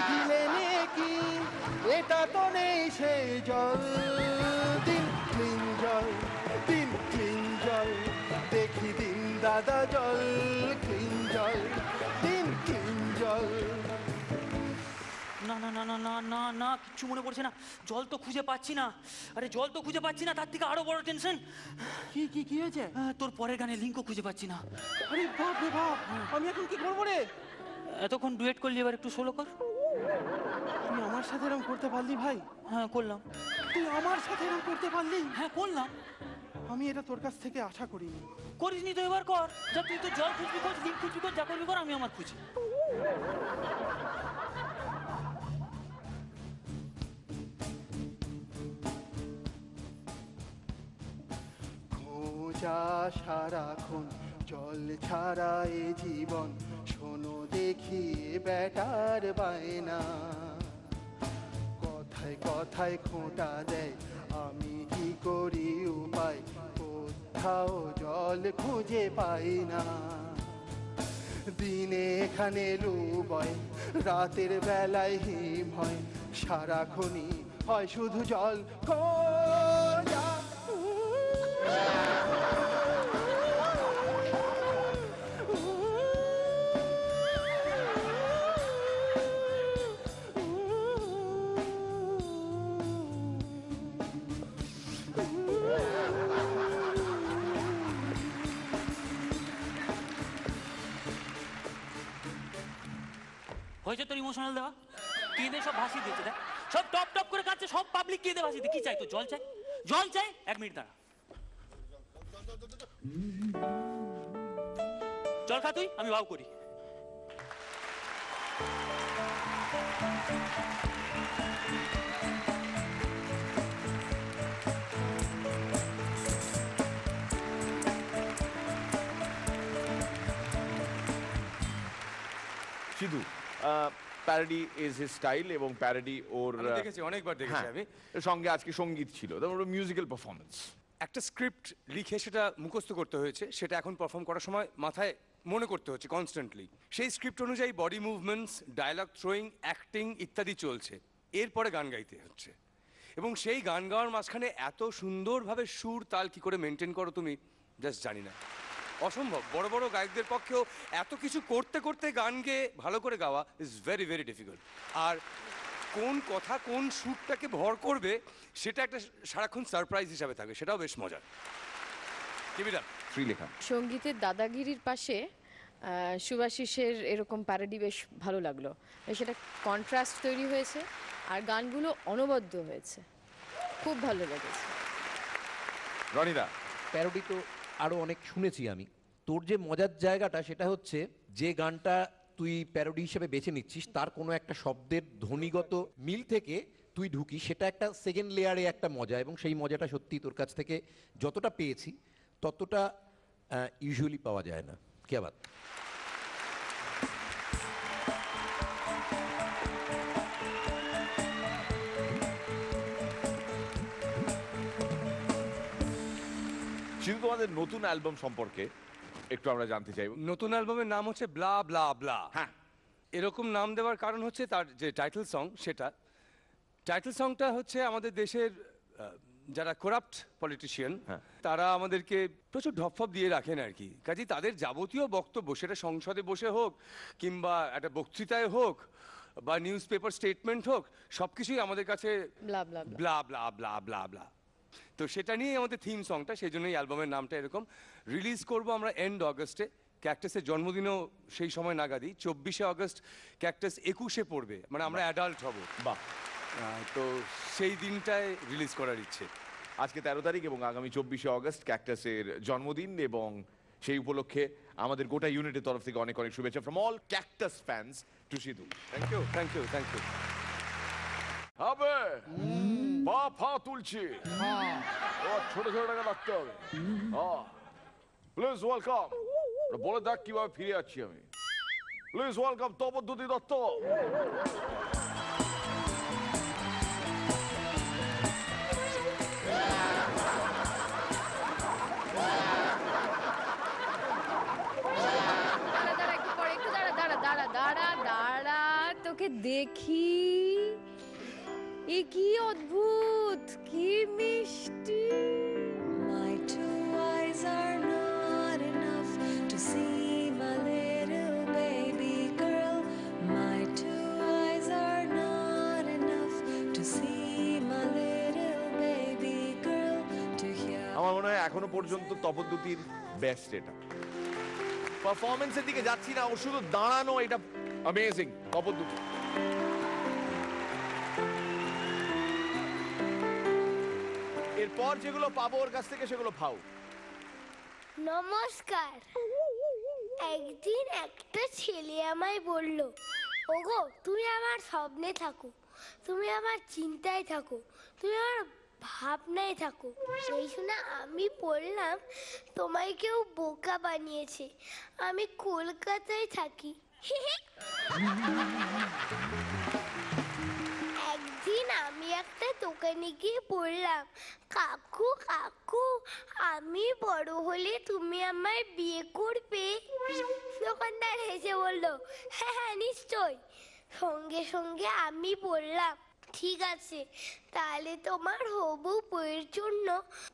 Speaker 9: দিলে কি এটা তো নেই সেই জল, দিন ক্লিন জল, দিন ক্লিন জল দেখি, দিন দাদা জল, ক্লিন জল, দিন ক্লিন জল।
Speaker 10: না না না না না না না, কিচ্ছু মনে পড়ছে না, জল তো খুঁজে পাচ্ছি না। আরে জল তো খুঁজে পাচ্ছি না, তার থেকে আরো বড় টেনশন।
Speaker 9: কি কি কি হয়েছে?
Speaker 10: তোর পরের গানে লিঙ্কও খুঁজে পাচ্ছি না।
Speaker 9: আরে বাপ রে বাপ, আমি এখন কি করবো রে?
Speaker 10: এতক্ষণ ডুয়েট করলি, এবার একটু সোলো কর।
Speaker 9: তুই আমার সাথে এরকম করতে পারলি ভাই?
Speaker 10: হ্যাঁ করলাম।
Speaker 9: তুই আমার সাথে এরকম করতে পারলি?
Speaker 10: হ্যাঁ করলাম।
Speaker 9: আমি এটা তোর কাছ থেকে আশা করিনি।
Speaker 10: করিসনি তো, এবার কর। যা, তুই তো জল খুঁজবি কর, লিঙ্ক খুঁজবি কর, যা করবি কর, আমি আমার খুঁজি।
Speaker 9: খোঁজা সারাক্ষণ জল ছাড়া এ জীবন, শোনো দেখি এ বেটার বায়না, কথায় কথায় খোঁটা দেয়, আমি কি করি উপায়, কোথাও জল খুঁজে পাই না। দিনে এখানে লু বয়, রাতের বেলায় হিম হয়, সারাক্ষণই হয় শুধু জল খোঁজা।
Speaker 10: হয়েছে তোর ইমোশনাল দেওয়া, কেঁদে সব ভাসিয়ে দিয়েছে, দেখ সব টপ টপ করে কাঁদছে, সব পাবলিক কেঁদে ভাসিয়ে দিয়ে। কি চাই তো? জল চাই, জল চাই। 1 মিনিট দাঁড়া, জল খা তুই, আমি ভাব করি।
Speaker 1: Sidhu, parody is his style এবং প্যারোডি ওর
Speaker 3: আমি দেখেছি, অনেকবার দেখেছি আমি।
Speaker 1: সঙ্গে আজকে সঙ্গীত ছিল, তারপর মিউজিক্যাল পারফরমেন্স।
Speaker 3: একটা স্ক্রিপ্ট লিখে সেটা মুখস্থ করতে হয়েছে, সেটা এখন পারফর্ম করার সময় মাথায় মনে করতে হচ্ছে কনস্ট্যান্টলি। সেই স্ক্রিপ্ট অনুযায়ী body movements, dialogue throwing, acting ইত্যাদি চলছে, এরপরে গান গাইতে হচ্ছে। এবং সেই গান গাওয়ার মাঝখানে এত সুন্দরভাবে সুর তাল কি করে মেনটেন করো তুমি, জাস্ট জানি না, অসম্ভব। বড় বড় গায়কদের পক্ষেও এত কিছু করতে করতে গান গেয়ে ভালো করে গাওয়া ইজ ভেরি ভেরি ডিফিকাল্ট। আর কোন কথা কোন সুরটাকে ভর করবে সেটা একটা সারাক্ষণ সারপ্রাইজ হিসাবে থাকে, সেটাও বেশ মজার। কেবিরা
Speaker 1: শ্রীলেখা,
Speaker 2: সঙ্গীতের দাদাগিরির পাশে শুভাশিসের এরকম প্যারোডি বেশ ভালো লাগলো, সেটা কন্ট্রাস্ট তৈরি হয়েছে আর গানগুলো অনবদ্য হয়েছে, খুব ভালো লেগেছে।
Speaker 1: রনিদা,
Speaker 8: প্যারোডি তো আরও অনেক শুনেছি আমি। তোর যে মজার জায়গাটা সেটা হচ্ছে যে গানটা তুই প্যারোডি হিসেবে বেছে নিচ্ছিস তার কোনো একটা শব্দের ধ্বনিগত মিল থেকে তুই ঢুকিস, সেটা একটা সেকেন্ড লেয়ারে একটা মজা, এবং সেই মজাটা সত্যি তোর কাছ থেকে যতটা পেয়েছি ততটা ইউজুয়ালি পাওয়া যায় না। কে বাত।
Speaker 1: সিধু, তোমাদের নতুন অ্যালবাম সম্পর্কে একটু আমরা জানতে চাইব।
Speaker 3: নতুন অ্যালবামের নাম হচ্ছে ব্লা ব্লা ব্লা।
Speaker 1: হ্যাঁ,
Speaker 3: এরকম নাম দেওয়ার কারণ হচ্ছে তার যে টাইটেল সং, সেটা টাইটেল সংটা হচ্ছে আমাদের দেশের যারা করাপ্ট পলিটিশিয়ান তারা আমাদেরকে প্রচুর ঢপফপ দিয়ে রাখেন আর কি। কাজেই তাদের যাবতীয় বক্তব্য, সেটা সংসদে বসে হোক কিংবা একটা বক্তৃতায় হোক বা নিউজ পেপার স্টেটমেন্ট হোক, সব কিছুই আমাদের কাছে
Speaker 2: ব্লা ব্লা ব্লা।
Speaker 3: ব্লা ব্লা ব্লা ব্লা ব্লা। তো সেটা নিয়েই আমাদের থিম সংটা, সেই জন্যই অ্যালবামের নামটা এরকম। রিলিজ করব আমরা এন্ড অগস্টে, ক্যাকটাসের জন্মদিনও সেই সময় নাগাদই। 24শে অগস্ট ক্যাকটাস 21-এ পড়বে, মানে আমরা অ্যাডাল্ট হব।
Speaker 1: বাহ।
Speaker 3: তো সেই দিনটায় রিলিজ করার ইচ্ছে।
Speaker 1: আজকে 13 তারিখ এবং আগামী 24শে অগস্ট ক্যাকটাসের জন্মদিন, এবং সেই উপলক্ষে আমাদের গোটা ইউনিটের তরফ থেকে অনেক অনেক শুভেচ্ছা from all cactus fans to Sidhu.
Speaker 3: Thank you, thank you, thank you.
Speaker 1: হবে পা ফা তুলছি ও ছোট ছোট টাকা রাখতে হবে প্লিজ ওয়েলকাম বলে দেখ কিভাবে ফিরে যাচ্ছি আমি প্লিজ ওয়েলকাম তপদ্যুতি দত্ত
Speaker 2: দাঁড়া দাঁড়া একটু পরে একটু দাঁড়া দাঁড়া দাঁড়া দাঁড়া দাঁড়া তোকে দেখি এ কি অদ্ভুত কি মিষ্টি
Speaker 11: My two eyes are not enough to see my little baby girl. My two eyes are not enough to see my little baby girl. To hear
Speaker 1: আমার মনে হয় এখনো পর্যন্ত তপদ্যুতির বেস্ট এটা পারফরমেন্সের দিকে যাচ্ছি না ও শুধু দাঁড়ানো এটা অ্যামেজিং তপদ্যুতি এরপর যেগুলো পাবো ওর কাছ থেকে সেগুলো ভাও
Speaker 12: নমস্কার একদিন একটা ছেলে আমায় বলল ওগো তুমি আমার স্বপ্নে থাকো তুমি আমার চিন্তায় থাকো তুমি আমার ভাবনায় থাকো সেই শুনে আমি বললাম তোমায় কেউ বোকা বানিয়েছে আমি কলকাতায় থাকি একদিন আমি একটা দোকানে গিয়ে বললাম কাকু কাকু আমি বড় হলে তুমি আমায় বিয়ে করবে দোকানদার হেসে বলল হ্যাঁ হ্যাঁ নিশ্চয় সঙ্গে সঙ্গে আমি বললাম ঠিক আছে তাহলে তোমার হবু বউয়ের জন্য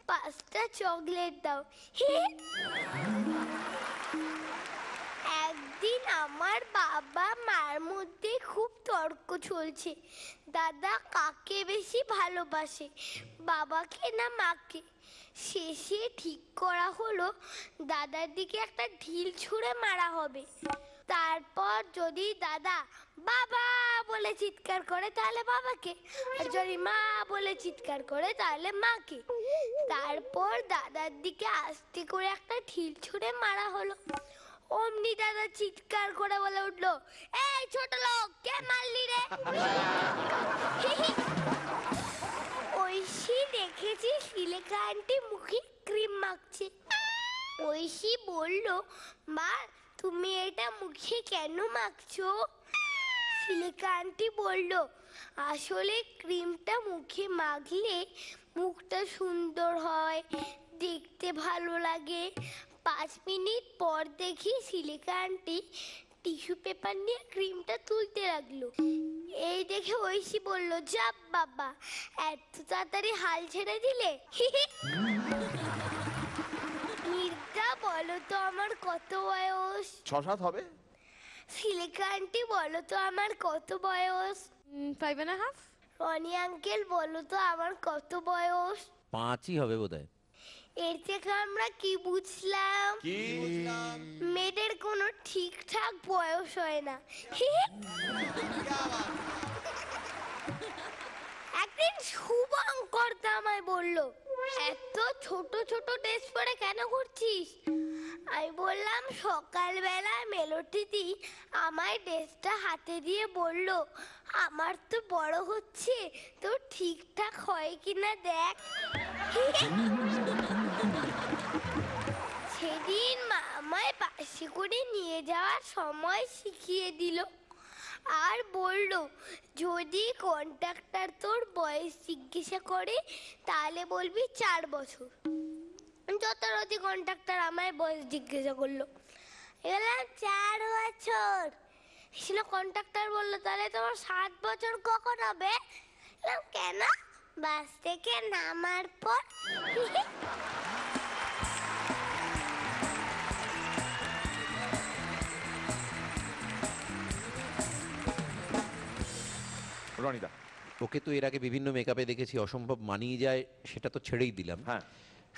Speaker 12: 5টা চকলেট দাও একদিন আমার বাবা মার মধ্যে খুব তর্ক চলছে দাদা কাকে বেশি ভালোবাসে বাবাকে না মাকে শেষে ঠিক করা হলো দাদার দিকে একটা ঢিল ছুঁড়ে মারা হবে তারপর যদি দাদা বাবা বলে চিৎকার করে তাহলে বাবাকে আর যদি মা বলে চিৎকার করে তাহলে মাকে তারপর দাদার দিকে আস্তে করে একটা ঢিল ছুঁড়ে মারা হলো অমনি দাদা চিৎকার করে বলে উঠলো এই ছোট লোক কে মারলি রে ঐশী দেখেছি শিলেখা আন্টি মুখে ক্রিম মাখছে ঐশী বলল মা তুমি এটা মুখে কেন মাখছো শিলেখা আন্টি বলল আসলে ক্রিমটা মুখে মাখলে মুখটা সুন্দর হয় দেখতে ভালো লাগে 5 মিনিট পর দেখি শিলেখা আন্টি টিস্যু পেপার নিয়ে ক্রিমটা তুলতে লাগলো এই দেখে ঐশী বলল যাব বাবা এত তাড়াতাড়ি হাল ছেড়ে দিলে মির্জা বলো তো আমার কত বয়স
Speaker 1: 6-7 হবে
Speaker 12: শিলেখা আন্টি বলো তো আমার কত বয়স
Speaker 2: 5.5
Speaker 12: রনি আঙ্কেল বলো তো আমার কত বয়স
Speaker 5: 5ই হবে বোধহয়
Speaker 12: এর থেকে আমরা কি বুঝলাম মেয়েদের কোনো ঠিকঠাক বয়স হয় না একদিন শুভঙ্কর আমায় বলল এত ছোট ছোট ড্রেস পরে কেন ঘুরছিস আমি বললাম সকালবেলা মেলোডিদি আমায় ড্রেসটা হাতে দিয়ে বলল আমার তো বড় হচ্ছে তো ঠিকঠাক হয় কিনা দেখ সেদিন মা আমায় বাসে করে নিয়ে যাওয়ার সময় শিখিয়ে দিল আর বলল যদি কন্ট্রাক্টর তোর বয়স জিজ্ঞাসা করে তাহলে বলবি 4 বছর যথারীতি কন্ট্রাক্টর আমায় বয়স জিজ্ঞাসা করলো এলাম 4 বছর সেটা কন্ট্রাক্টর বললো তাহলে তোমার 7 বছর কখন হবে কেন বাস থেকে নামার পর
Speaker 1: রনিদা
Speaker 8: ওকে তো এর আগে বিভিন্ন মেকআপে দেখেছি অসম্ভব মানিয়ে যায় সেটা তো ছেড়েই দিলাম
Speaker 1: হ্যাঁ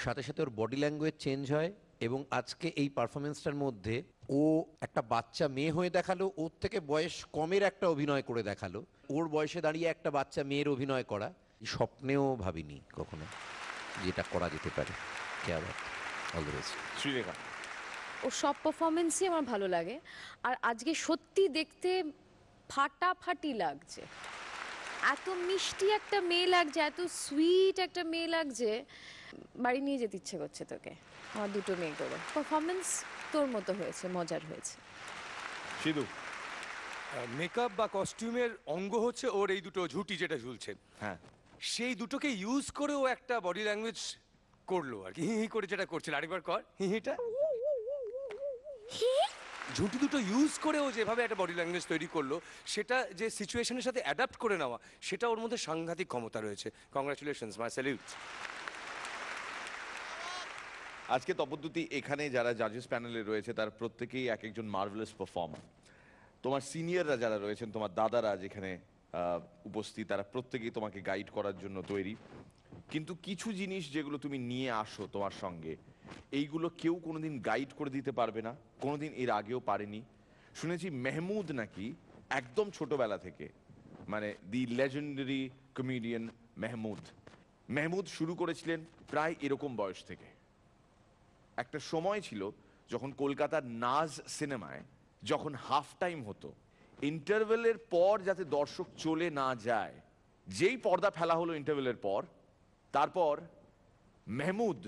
Speaker 8: সাথে সাথে ওর বডি ল্যাঙ্গুয়েজ চেঞ্জ হয় এবং আজকে এই পারফরমেন্সটার মধ্যে ও একটা বাচ্চা মেয়ে হয়ে দেখালো ওর থেকে বয়স কমের একটা অভিনয় করে দেখালো ওর বয়সে দাঁড়িয়ে একটা বাচ্চা মেয়ের অভিনয় করা স্বপ্নেও ভাবিনি কখনো যেটা করা যেতে পারে কে আবার অল দ্য বেস্ট
Speaker 1: শ্রীলেখা
Speaker 2: ওর সব পারফরমেন্সই আমার ভালো লাগে আর আজকে সত্যি দেখতে ফাটাফাটি লাগছে এত মিষ্টি একটা মেয়ে লাগছে, এত সুইট একটা মেয়ে লাগছে, বাড়ি নিয়ে যেতে ইচ্ছে করছে তোকে, আমার দুটো মেয়ে করে। পারফরমেন্স তোর মতো হয়েছে, মজার হয়েছে।
Speaker 1: সিধু,
Speaker 3: মেকআপ বা কস্টিউমের অঙ্গ হচ্ছে ওর এই দুটো ঝুঁটি যেটা ঝুলছে,
Speaker 1: হ্যাঁ
Speaker 3: সেই দুটোকে ইউজ করে ও একটা বডি ল্যাঙ্গুয়েজ করলো আর কি, হি হি করে যেটা করছিল। আরেকবার কর হি হিটা। ঝুঁটি দুটো ইউজ করে ও যেভাবে একটা বডি ল্যাঙ্গুয়েজ তৈরি করলো, সেটা যে সিচুয়েশনের সাথে অ্যাডাপ্ট করে নেওয়া, সেটা ওর মধ্যে সাংঘাতিক ক্ষমতা রয়েছে। কংগ্রাচুলেশনস, মাই স্যালিউট।
Speaker 1: আজকে তপদ্যুতি এখানে যারা জাজেস প্যানেলে রয়েছে তার প্রত্যেকেই এক একজন মার্ভেলাস পারফর্মার। তোমার সিনিয়ররা যারা রয়েছেন, তোমার দাদারা যেখানে উপস্থিত, তারা প্রত্যেকেই তোমাকে গাইড করার জন্য তৈরি। কিন্তু কিছু জিনিস যেগুলো তুমি নিয়ে আসো তোমার সঙ্গে, এইগুলো কেউ কোনোদিন গাইড করে দিতে পারবে না, কোনোদিন এর আগেও পারেনি। শুনেছি মেহমুদ নাকি একদম ছোটবেলা থেকে, মানে দি লেজেন্ডারি কমেডিয়ান মেহমুদ শুরু করেছিলেন প্রায় এরকম বয়স থেকে। একটা সময় ছিল যখন কলকাতার নাজ সিনেমায় যখন হাফ টাইম হতো, ইন্টারভেলের পর যাতে দর্শক চলে না যায়, যেই পর্দা ফেলা হলো ইন্টারভেলের পর, তারপর মেহমুদ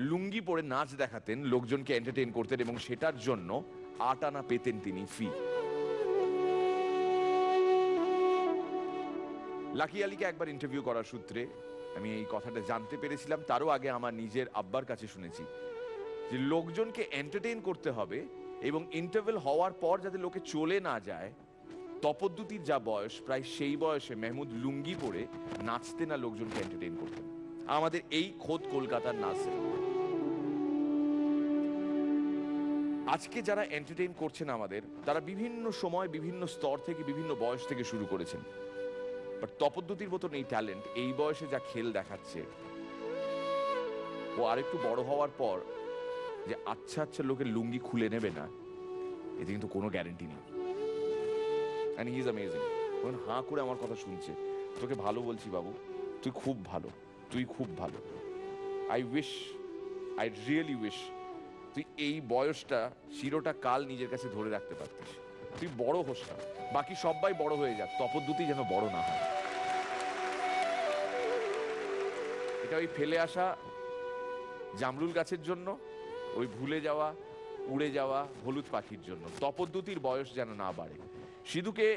Speaker 1: লুঙ্গি পরে নাচ দেখাতেন, লোকজনকে এন্টারটেইন করতেন, এবং সেটার জন্য 8 আনা পেতেন তিনি ফি। লাকি আলীকে একবার ইন্টারভিউ করার সূত্রে আমি এই কথাটা জানতে পেরেছিলাম। তারও আগে আমার নিজের আব্বার কাছে শুনেছি যে লোকজনকে এন্টারটেইন করতে হবে এবং ইন্টারভেল হওয়ার পর যাতে লোকে চলে না যায়, তপদ্যুতির যা বয়স, প্রায় সেই বয়সে মেহমুদ লুঙ্গি পরে নাচতেন না, লোকজনকে এন্টারটেইন করতেন। আমাদের এই খোদ কলকাতার নাচে আজকে যারা এন্টারটেইন করছেন আমাদের, তারা বিভিন্ন সময় বিভিন্ন স্তর থেকে বিভিন্ন বয়স থেকে শুরু করেছেন। বাট তপদ্যুতির মতন এই ট্যালেন্ট এই বয়সে যা খেল দেখাচ্ছে, ও আরেকটু বড় হওয়ার পর যে আচ্ছা আচ্ছা লোকের লুঙ্গি খুলে নেবে না, এতে কিন্তু কোনো গ্যারেন্টি নেই। And he is amazing. ওখানে হাঁ করে আমার কথা শুনছে। তোকে ভালো বলছি বাবু, তুই খুব ভালো, তুই খুব ভালো। আই রিয়েলি উইশ তুই এই বয়সটা চিরটা কাল নিজের কাছে ধরে রাখতে পারতিস। তুই বড় হোস না, বাকি সবাই বড় হয়ে যাক, তপদ্যুতি যেন বড় না হয়। এটা ওই ফেলে আসা জামরুল গাছের জন্য, ওই ভুলে যাওয়া উড়ে যাওয়া হলুদ পাখির জন্য। তপদ্যুতির বয়স যেন না বাড়ে। সিধুকে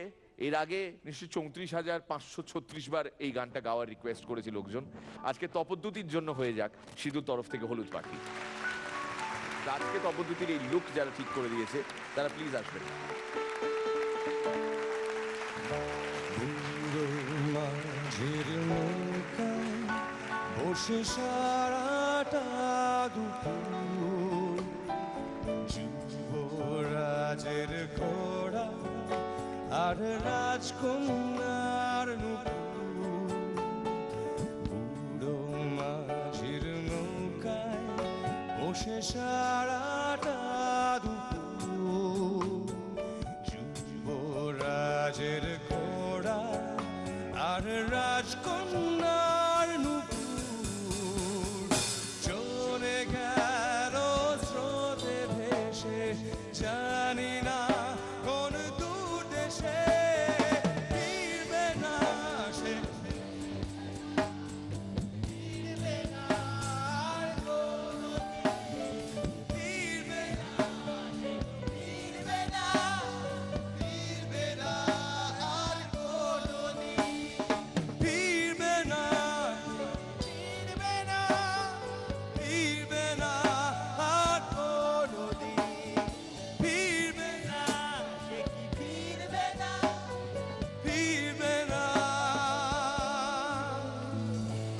Speaker 1: এর আগে নিশ্চয়ই 34,536 বার এই গানটা গাওয়ার রিকোয়েস্ট করেছে লোকজন। আজকে তপদ্যুতির জন্য হয়ে যাক সিধুর তরফ থেকে হলুদ পাখি। আজকে তপদ্যুতির এই লুক যারা ঠিক করে দিয়েছে, তারা প্লিজ আসবেন।
Speaker 3: মাঝের নৌকায় বসে সারাটা দুপুর, যুবরাজের ঘোড়া আর রাজকন্যার নুপুর, বুড়ো মাঝির নৌকায় বসে সারাটা দুপুর, যুবরাজের ঘোড়া আর রাজকন্যার নুপুর, চলে গেল স্রোতে ভেসে, জানি না কোন দূর দেশে, ফিরবে না সে, ফিরবে না আর কোনদিন, ফিরবে না সে, ফিরবে না, ফিরবে না আর কোনদিন, ফিরবে না, ফিরবে না, ফিরবে না আর কোনদিন, ফিরবে না সে কি, ফিরবে না, ফিরবে না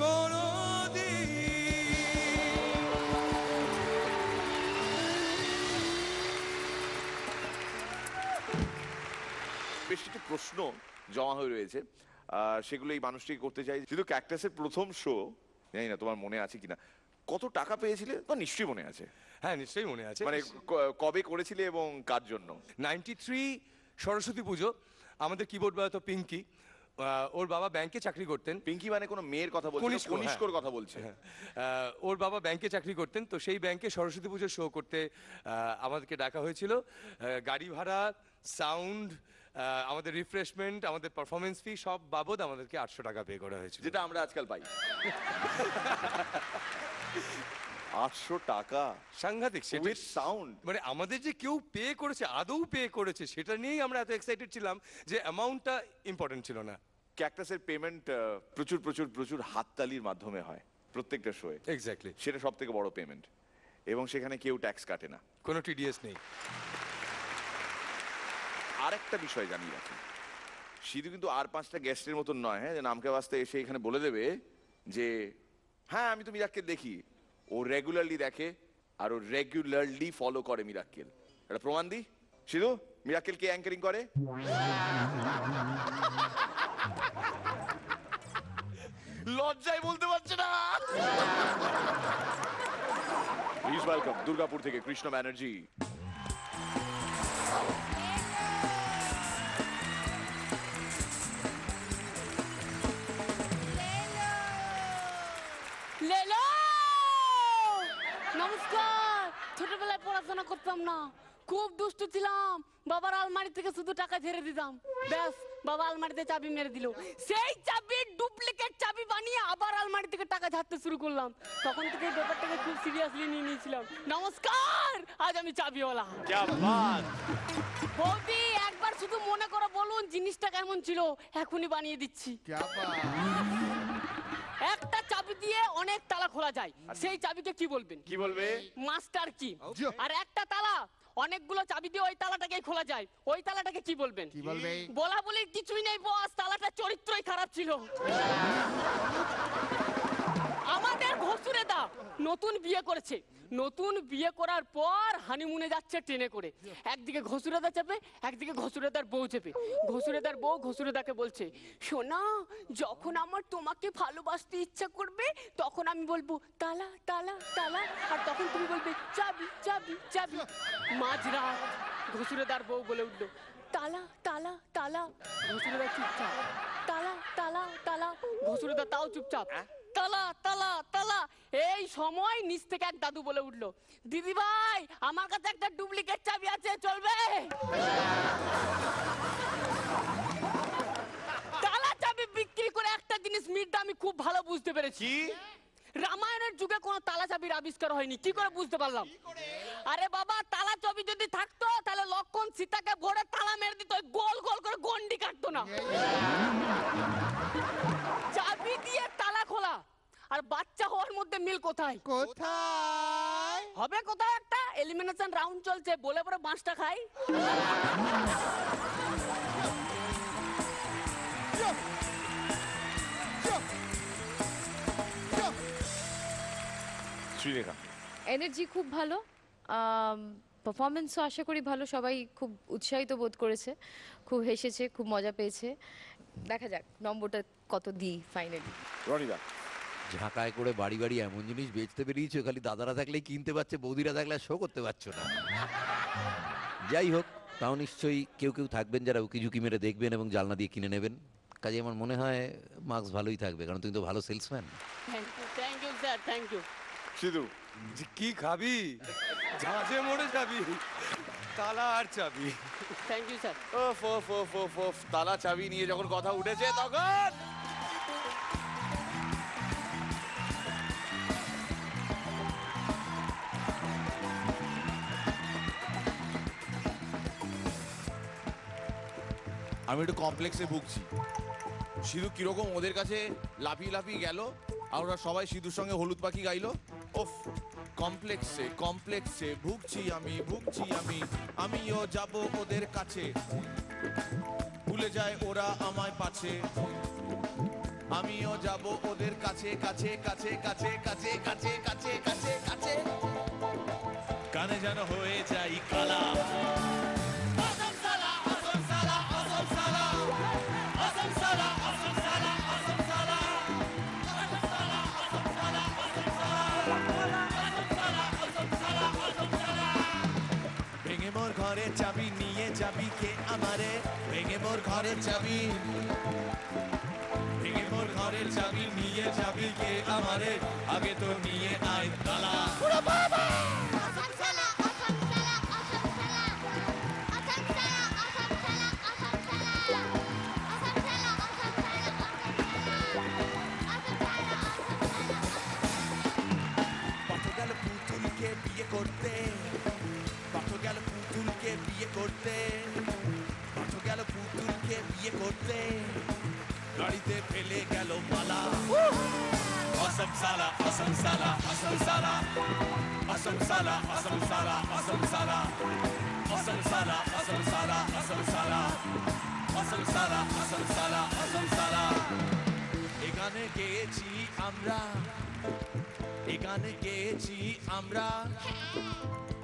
Speaker 3: কোনদিন।
Speaker 1: বেশ কিছু প্রশ্ন জমা হয়ে রয়েছে, সেগুলো এই মানুষটিকে করতে চাই। শুধু ক্যাকটাসের প্রথম শো, জানি না তোমার মনে আছে কিনা, কত টাকা পেয়েছিলে? তো নিশ্চয়ই মনে আছে।
Speaker 3: হ্যাঁ, নিশ্চয়ই মনে আছে।
Speaker 1: মানে কবে করেছিলে এবং কার জন্য?
Speaker 3: 93 সরস্বতী পুজো। আমাদের কিবোর্ড বাজাতো পিঙ্কি। ওর বাবা ব্যাংকে চাকরি করতেন।
Speaker 1: পিঙ্কি মানে কোনো মেয়ের কথা বলছে? কনিষ্কর কথা বলছে।
Speaker 3: ওর বাবা ব্যাংকে চাকরি করতেন, তো সেই ব্যাংকে সরস্বতী পুজোর শো করতে আমাদেরকে ডাকা হয়েছিল। গাড়ি ভাড়া, সাউন্ড, আমাদের রিফ্রেশমেন্ট, আমাদের পারফরমেন্স ফি সব বাবদ আমাদেরকে 800 টাকা পে করা হয়েছিল।
Speaker 1: যেটা আমরা আজকাল পাই 800 টাকা
Speaker 3: সাংঘাতিক সেটা
Speaker 1: উইথ সাউন্ড।
Speaker 3: মানে আমাদের যে কেউ পে করেছে, আদৌ পে করেছে, সেটা নিয়েই আমরা এত এক্সাইটেড ছিলাম যে অ্যামাউন্টটা ইম্পর্টেন্ট ছিল না।
Speaker 1: ক্যাকটাসের পেমেন্ট প্রচুর প্রচুর প্রচুর হাততালির মাধ্যমে হয় প্রত্যেকটা শোয়ে।
Speaker 3: এক্স্যাক্টলি,
Speaker 1: সেটা সব থেকে বড় পেমেন্ট, এবং সেখানে কেউ ট্যাক্স কাটে না,
Speaker 3: কোনো টিডিএস নেই।
Speaker 1: আরেকটা বিষয় জানিয়ে রাখি, সিধু কিন্তু আর 5টা গেস্টের মতন নয়, হ্যাঁ, যে নামকে বাস্তে এসে এখানে বলে দেবে যে হ্যাঁ আমি তো মিরাক্কেল দেখি। ও রেগুলারলি দেখে আর ও রেগুলারলি ফলো করে মিরাক্কেল। এটা প্রমাণ দি। সিধু, মিরাক্কেল কে অ্যাঙ্কারিং করে? লজ্জায় বলতে পারছে না। প্লিজ ওয়েলকাম দুর্গাপুর থেকে কৃষ্ণ ব্যানার্জি।
Speaker 13: লেলো, নমস্কার। ছোটবেলায় পড়াশোনা করতাম না, খুব দুষ্টু ছিলাম। বাবার আলমারি থেকে শুধু টাকা ঝেড়ে দিতাম, ব্যাস বাবা আলমারিতে চাবি মেরে দিল। সেই চাবির ডুপ্লিকেট চাবি বানিয়ে আবার আলমারি থেকে টাকা ঝাড়তে শুরু করলাম। তখন থেকে এই ব্যাপারটাকে খুব সিরিয়াসলি নিয়ে নিয়েছিলাম। নমস্কার, আজ আমি চাবিওয়ালা।
Speaker 1: क्या बात।
Speaker 13: বৌদি, একবার শুধু মনে করে বলুন জিনিসটা কেমন ছিল, এখনই বানিয়ে দিচ্ছি। একটা চাবি দিয়ে অনেক তালা খোলা যায়, সেই চাবিকে কি বলবেন?
Speaker 1: কি বলবে?
Speaker 13: মাস্টার কি। আর একটা তালা অনেকগুলো চাবি দিয়ে ওই তালাটাকে খোলা যায়, ওই তালাটাকে কি বলবেন?
Speaker 14: কি বলবে?
Speaker 13: বলা বলি কিছুই নেই বস, তালাটা চরিত্রই খারাপ ছিল। আমাদের ঘসুরেদা নতুন বিয়ে করেছে, নতুন বিয়ে করার পর হানিমুনে যাচ্ছে ট্রেনে করে। একদিকে ঘসুরেদা চেপে, একদিকে ঘসুরেদার বউ চেপে। ঘসুরেদার বউ ঘসুরেদাকে বলছে, সোনা যখন আমার তোমাকে ভালোবাসতে ইচ্ছা করবে তখন আমি বলবো তালা তালা তালা, আর তখন তুমি বলবে চাবি চাবি চাবি। মাঝরাত ঘসুরেদার বউ বলে উঠলো তালা তালা তালা। ঘসুরেদা চুপচাপ, তালা তালা তালা। ঘসুরেদা তাও চুপচাপ, তালা তালা তালা। এই সময় নিচ থেকে এক দাদু বলে উঠলো, দিদি ভাই আমার কাছে একটা ডুপ্লিকেট চাবি আছে, চলবে? তালা চাবি বিক্রি করে একটা জিনিস মিটটা আমি খুব ভালো বুঝতে পেরেছি। রামায়ণের যুগে কোনো তালা চাবির আবিষ্কার হয়নি, কি করে বুঝতে পারলাম? আরে বাবা, তালা চাবি যদি থাকতো তাহলে লক্ষণ সীতাকে ভোরে তালা মেরে দিত, গোল গোল করে গন্ডি কাটতো না। চাবি দিয়ে তালা খোলা আর বাচ্চা হওয়ার মধ্যে মিল কোথায়?
Speaker 14: কোথায়
Speaker 13: হবে? কোথায় একটা এলিমিনেশন রাউন্ড চলছে, বলে পরে বাঁশটা খাই।
Speaker 1: শ্রীরেখা,
Speaker 2: এনার্জি খুব ভালো, পারফরমেন্সও আশা করি ভালো। সবাই খুব উৎসাহিত বোধ করেছে, খুব হেসেছে, খুব মজা পেয়েছে। দেখা যাক নম্বরটা কত দিই ফাইনালি।
Speaker 1: রনিদা,
Speaker 8: ঝাঁকায় করে বাড়ি বাড়ি এমন জিনিস বেচতে বেরিয়েছো, খালি দাদারা থাকলেই কিনতে পারছে, বৌদিরা থাকলে শো করতে পারছো না। যাই হোক, তাও নিশ্চয়ই কেউ কেউ থাকবেন যারা উকি ঝুঁকি মেরে দেখবেন এবং জালনা দিয়ে কিনে নেবেন। কাজে আমার মনে হয় মার্কস ভালোই থাকবে, কারণ তুমি তো ভালো salesman.
Speaker 13: Thank you sir, thank you.
Speaker 1: Sidhu,
Speaker 3: কি খাবি? ঝাঁঝে মোড়ে যাবি, তালা আর চাবি।
Speaker 13: Thank you sir.
Speaker 1: ওফ ওফ ওফ ওফ ওফ, তালা চাবি নিয়ে যখন কথা উঠেছে তখন আমি একটু কমপ্লেক্সে ভুগছি। সিধু কিরকম ওদের কাছে লাফিয়ে লাফিয়ে গেল, আর ওরা সবাই সিধুর সঙ্গে হলুদ পাখি গাইলো। ওফ, কমপ্লেক্সে কমপ্লেক্সে ভুগছি আমি, ভুগছি আমি। আমিও যাব ওদের কাছে, ভুলে যায় ওরা আমায় পাছে। আমিও যাব ওদের কাছে, কাছে কাছে কাছে কাছে কাছে কাছে কাছে কাছে, কানে যেন হয়ে যাই কালা। ভেঙে মোর ঘরের চাবি নিয়ে যাবি কে আমারে? ভেঙে মোর ঘরের চাবি, ভেঙে মোর ঘরের চাবি নিয়ে যাবি কে আমারে? আগে তো নিয়ে আয় তালা।
Speaker 7: করতে গাড়িতে ফেলে গেল মালা অসম সালা অসম সালা অসম সালা অসম সালা অসম সালা অসম সালা অসম সালা অসম সালা অসম সালা অসম সালা অসম সালা অসম সালা এ গানে গেয়েছি আমরা এ গানে গেয়েছি আমরা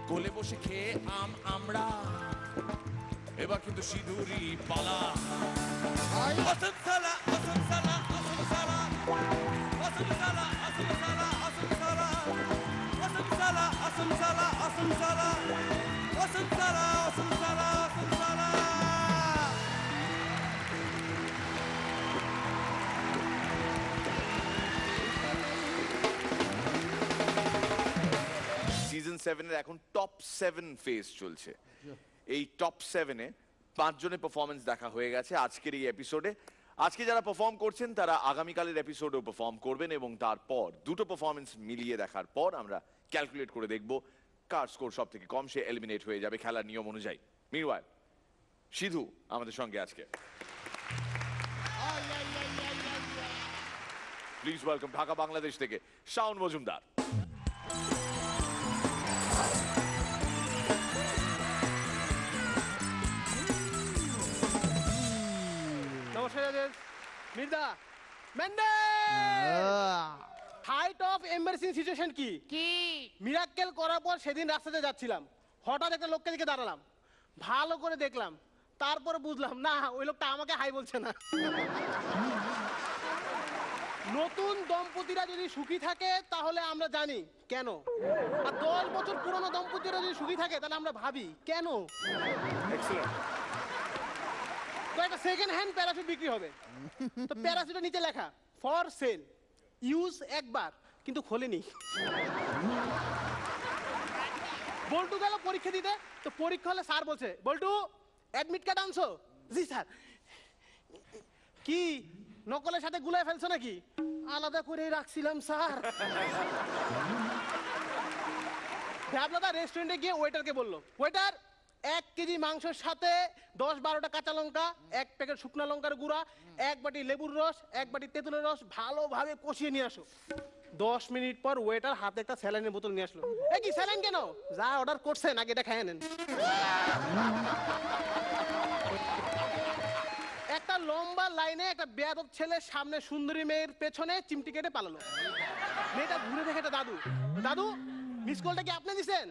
Speaker 7: কোলে বসে খেয়ে আমরা এবার কিন্তু সিঁদুরি পালা অসম সালা অসম সালা অসম সালা অসম সালা অসম সালা অসম সালা অসম সালা অসম সালা অসম সালা অসম সালা অসম সালা অসম সালা
Speaker 1: সিজন 7 এর এখন টপ 7 ফেজ চলছে। এই টপ 7 এ 5 জনের পারফরম্যান্স দেখা হয়ে গেছে আজকের এই এপিসোডে। আজকে যারা পারফর্ম করছেন তারা আগামীকালের এপিসোডেও পারফর্ম করবেন এবং তারপর দুটো পারফরম্যান্স মিলিয়ে দেখার পর আমরা ক্যালকুলেট করে দেখব কার স্কোর সব থেকে কম, সে এলিমিনেট হয়ে যাবে খেলার নিয়ম অনুযায়ী। মিনওয়াইল সিধু আমাদের সঙ্গে আজকে। প্লিজ ওয়েলকাম ঢাকা বাংলাদেশ থেকে শাওন মজুমদার।
Speaker 15: নমস্কার মির্জা মেন্ডে হাইট অফ এম্বারেসিং সিচুয়েশন কি কি মিরাক্কেল করার পর সেদিন রাস্তাতে যাচ্ছিলাম, হঠাৎ একটা লোককে দিকে দাঁড়ালাম, ভালো করে দেখলাম, তারপরে বুঝলাম না ওই লোকটা আমাকে হাই বলছে না। নতুন দম্পতিরা যদি সুখী থাকে তাহলে আমরা জানি কেন, আর 10 বছর পুরনো দম্পতিরা যদি সুখী থাকে তাহলে আমরা ভাবি কেন। তো একটা সেকেন্ড হ্যান্ড প্যারাশুট বিক্রি হবে, তো প্যারাশুটের নিচে লেখা ফর সেল, ইউজ একবার, কিন্তু খোলেনি। বল্টু গেল পরীক্ষা দিতে, তো পরীক্ষা হলে স্যার বলছে বল্টু অ্যাডমিট কার্ড আনছো? জি স্যার। কি নকলের সাথে গুলায় ফেলছো নাকি? আলাদা করে রাখছিলাম স্যার। ভ্যাবলাদা রেস্টুরেন্টে গিয়ে ওয়েটারকে বললো, ওয়েটার 1 কেজি মাংসের সাথে 10-12টা কাঁচা লঙ্কা, 1 প্যাকেট শুকনো লঙ্কার গুঁড়া, 1 বাটি লেবুর রস, 1 বাটি তেঁতুলের রস ভালোভাবে কষিয়ে নিয়ে আসো। 10 মিনিট পর ওয়েটার হাতে একটা স্যালাইনের বোতল নিয়ে আসলো। এ কি স্যালাইন কেন? যা অর্ডার করছেন আগে এটা খেয়ে নেন। একটা লম্বা লাইনে একটা বেয়াদব ছেলে সামনে সুন্দরী মেয়ের পেছনে চিমটি কেটে পালালো। মেয়েটা ঘুরে দেখে একটা দাদু, দাদু মিস কলটা কি আপনি দিছেন?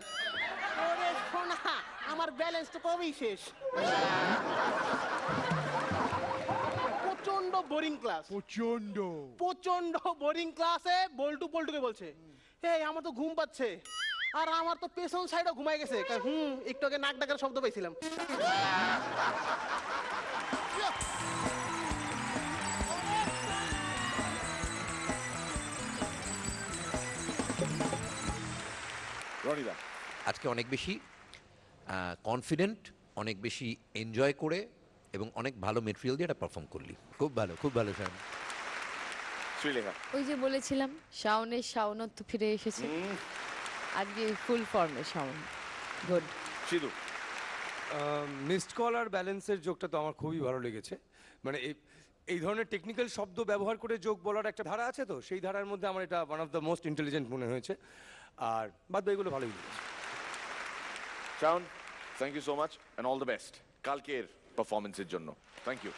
Speaker 15: ওরে সোনা, আমার ব্যালেন্স তো কবেই শেষ। প্রচন্ড বোরিং ক্লাস, প্রচন্ড বোরিং ক্লাসে বল্টু পল্টুকে বলছে, এই আমার তো ঘুম পাচ্ছে, আর আমার তো পেছন সাইডও ঘুমাই গেছে। একটু আগে নাক ডাকার শব্দ পাইছিলাম।
Speaker 1: রনিদা
Speaker 8: আজকে অনেক বেশি কনফিডেন্ট, অনেক বেশি এনজয় করে এবং অনেক ভালো মেটেরিয়াল দিয়ে এটা পারফর্ম করলি। খুব ভালো, খুব ভালো শাওন।
Speaker 1: শ্রীলেখা
Speaker 2: ওই যে বলেছিলাম শাওনের শাওনত্ব ফিরে এসেছে, আজকে ফুল ফর্মে Shaon. Good.
Speaker 1: Sidhu
Speaker 3: missed call আর ব্যালেন্সের যোগটা তো আমার খুবই ভালো লেগেছে। মানে এই ধরনের টেকনিক্যাল শব্দ ব্যবহার করে যোগ বলার একটা ধারা আছে, তো সেই ধারার মধ্যে আমার এটা one of the most intelligent মনে হয়েছে। আর বাদ বাকিগুলো ভালোই লেগেছে।
Speaker 1: Shaon thank you so much and all the best কালকের পারফরমেন্সের জন্য। Thank you.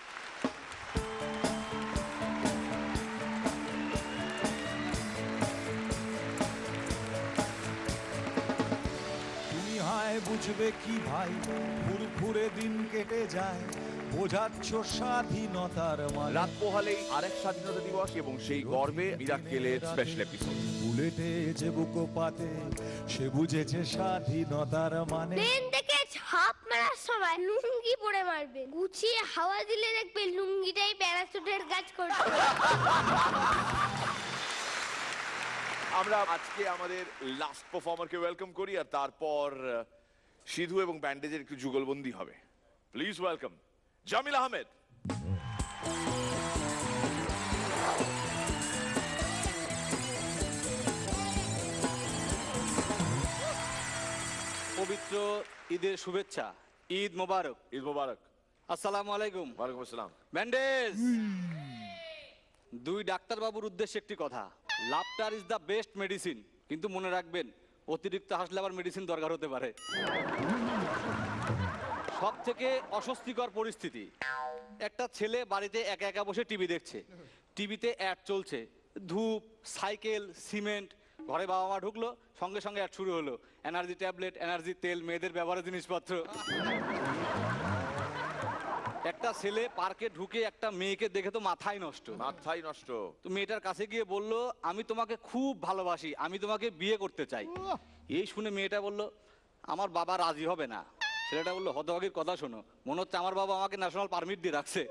Speaker 7: তুমি হায় বুঝবে কি ভাই, ফুরফুরে দিন কেটে যায়, বোঝাচ্ছ স্বাধীনতার মানে।
Speaker 1: রাত পোহালেই আরেক স্বাধীনতা দিবস এবং সেই গর্বে মিরাক্কেলের স্পেশাল এপিসোড।
Speaker 7: বুলেটে যে বুকো পাতে সে বুঝেছে স্বাধীনতার মানে।
Speaker 12: ট্রেন থেকে ঝাঁপ মারার সময় লুঙ্গি পরে মারবে, গুছিয়ে হাওয়া দিলে দেখবে লুঙ্গিটাই প্যারাশুটের কাজ করছে।
Speaker 1: আমরা আজকে আমাদের লাস্ট পারফর্মারকে ওয়েলকাম করি আর তারপর সিধু এবং ব্যান্ডেজের একটু যুগলবন্দি হবে। Please welcome Jamil Ahmed.
Speaker 16: পবিত্র ঈদের শুভেচ্ছা, ঈদ মোবারক।
Speaker 1: ঈদ মোবারক।
Speaker 16: আসসালামু আলাইকুম।
Speaker 1: ওয়ালাইকুম আসসালাম।
Speaker 16: ম্যান্ডেজ, দুই ডাক্তারবাবুর উদ্দেশ্যে একটি কথা। Laughter is the best medicine, কিন্তু মনে রাখবেন অতিরিক্ত হাসলে আবার মেডিসিন দরকার হতে পারে। সব থেকে অস্বস্তিকর পরিস্থিতি, একটা ছেলে বাড়িতে একা একা বসে টিভি দেখছে, টিভিতে অ্যাড চলছে, ধূপ, সাইকেল, সিমেন্ট। ঘরে বাবা মা ঢুকলো, সঙ্গে সঙ্গে অ্যাড শুরু হলো, এনার্জি ট্যাবলেট, এনার্জি তেল, মেয়েদের ব্যবহারের জিনিসপত্র। একটা ছেলে পার্কে ঢুকে একটা মেয়েকে দেখে তো মাথায় নষ্ট। তো মেয়েটার কাছে গিয়ে বলল, আমি তোমাকে খুব ভালোবাসি, আমি তোমাকে বিয়ে করতে চাই। এই শুনে মেয়েটা বলল, আমার বাবা রাজি হবে না। ছেলেটা বললো, হতভাগীর কথা শোনো, মনে হচ্ছে আমার বাবা আমাকে ন্যাশনাল পারমিট দিয়ে রাখছে।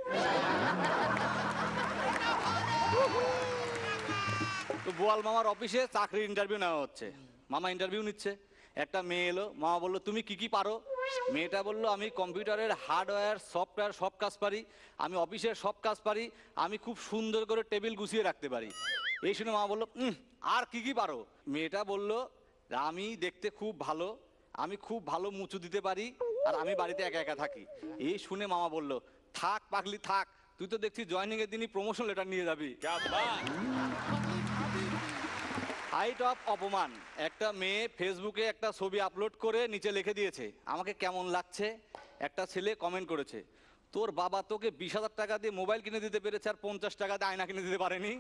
Speaker 16: তো বোয়াল মামার অফিসে চাকরির ইন্টারভিউ নেওয়া হচ্ছে। মামা ইন্টারভিউ নিচ্ছে, একটা মেয়ে এলো। মামা বললো, তুমি কি কি পারো? মেয়েটা বললো, আমি কম্পিউটারের হার্ডওয়্যার, সফটওয়্যার সব কাজ পারি, আমি অফিসের সব কাজ পারি, আমি খুব সুন্দর করে টেবিল গুছিয়ে রাখতে পারি। এই শুনে মামা বললো, আর কি কি পারো? মেয়েটা বললো, আমি দেখতে খুব ভালো, আমি খুব ভালো মুচু দিতে পারি, আর আমি বাড়িতে একা একা থাকি। এই শুনে মামা বললো, থাক পাগলি থাক, তুই তো দেখছি জয়নিং এর দিনই প্রমোশন লেটার নিয়ে যাবি। হাইট অফ অপমান, একটা মেয়ে ফেসবুকে একটা ছবি আপলোড করে নিচে লিখে দিয়েছে, আমাকে কেমন লাগছে। একটা ছেলে কমেন্ট করেছে, তোর বাবা তোকে 20,000 টাকা দিয়ে মোবাইল কিনে দিতে পেরেছে, আর 50 টাকা দিয়ে আয়না কিনে দিতে পারেনি।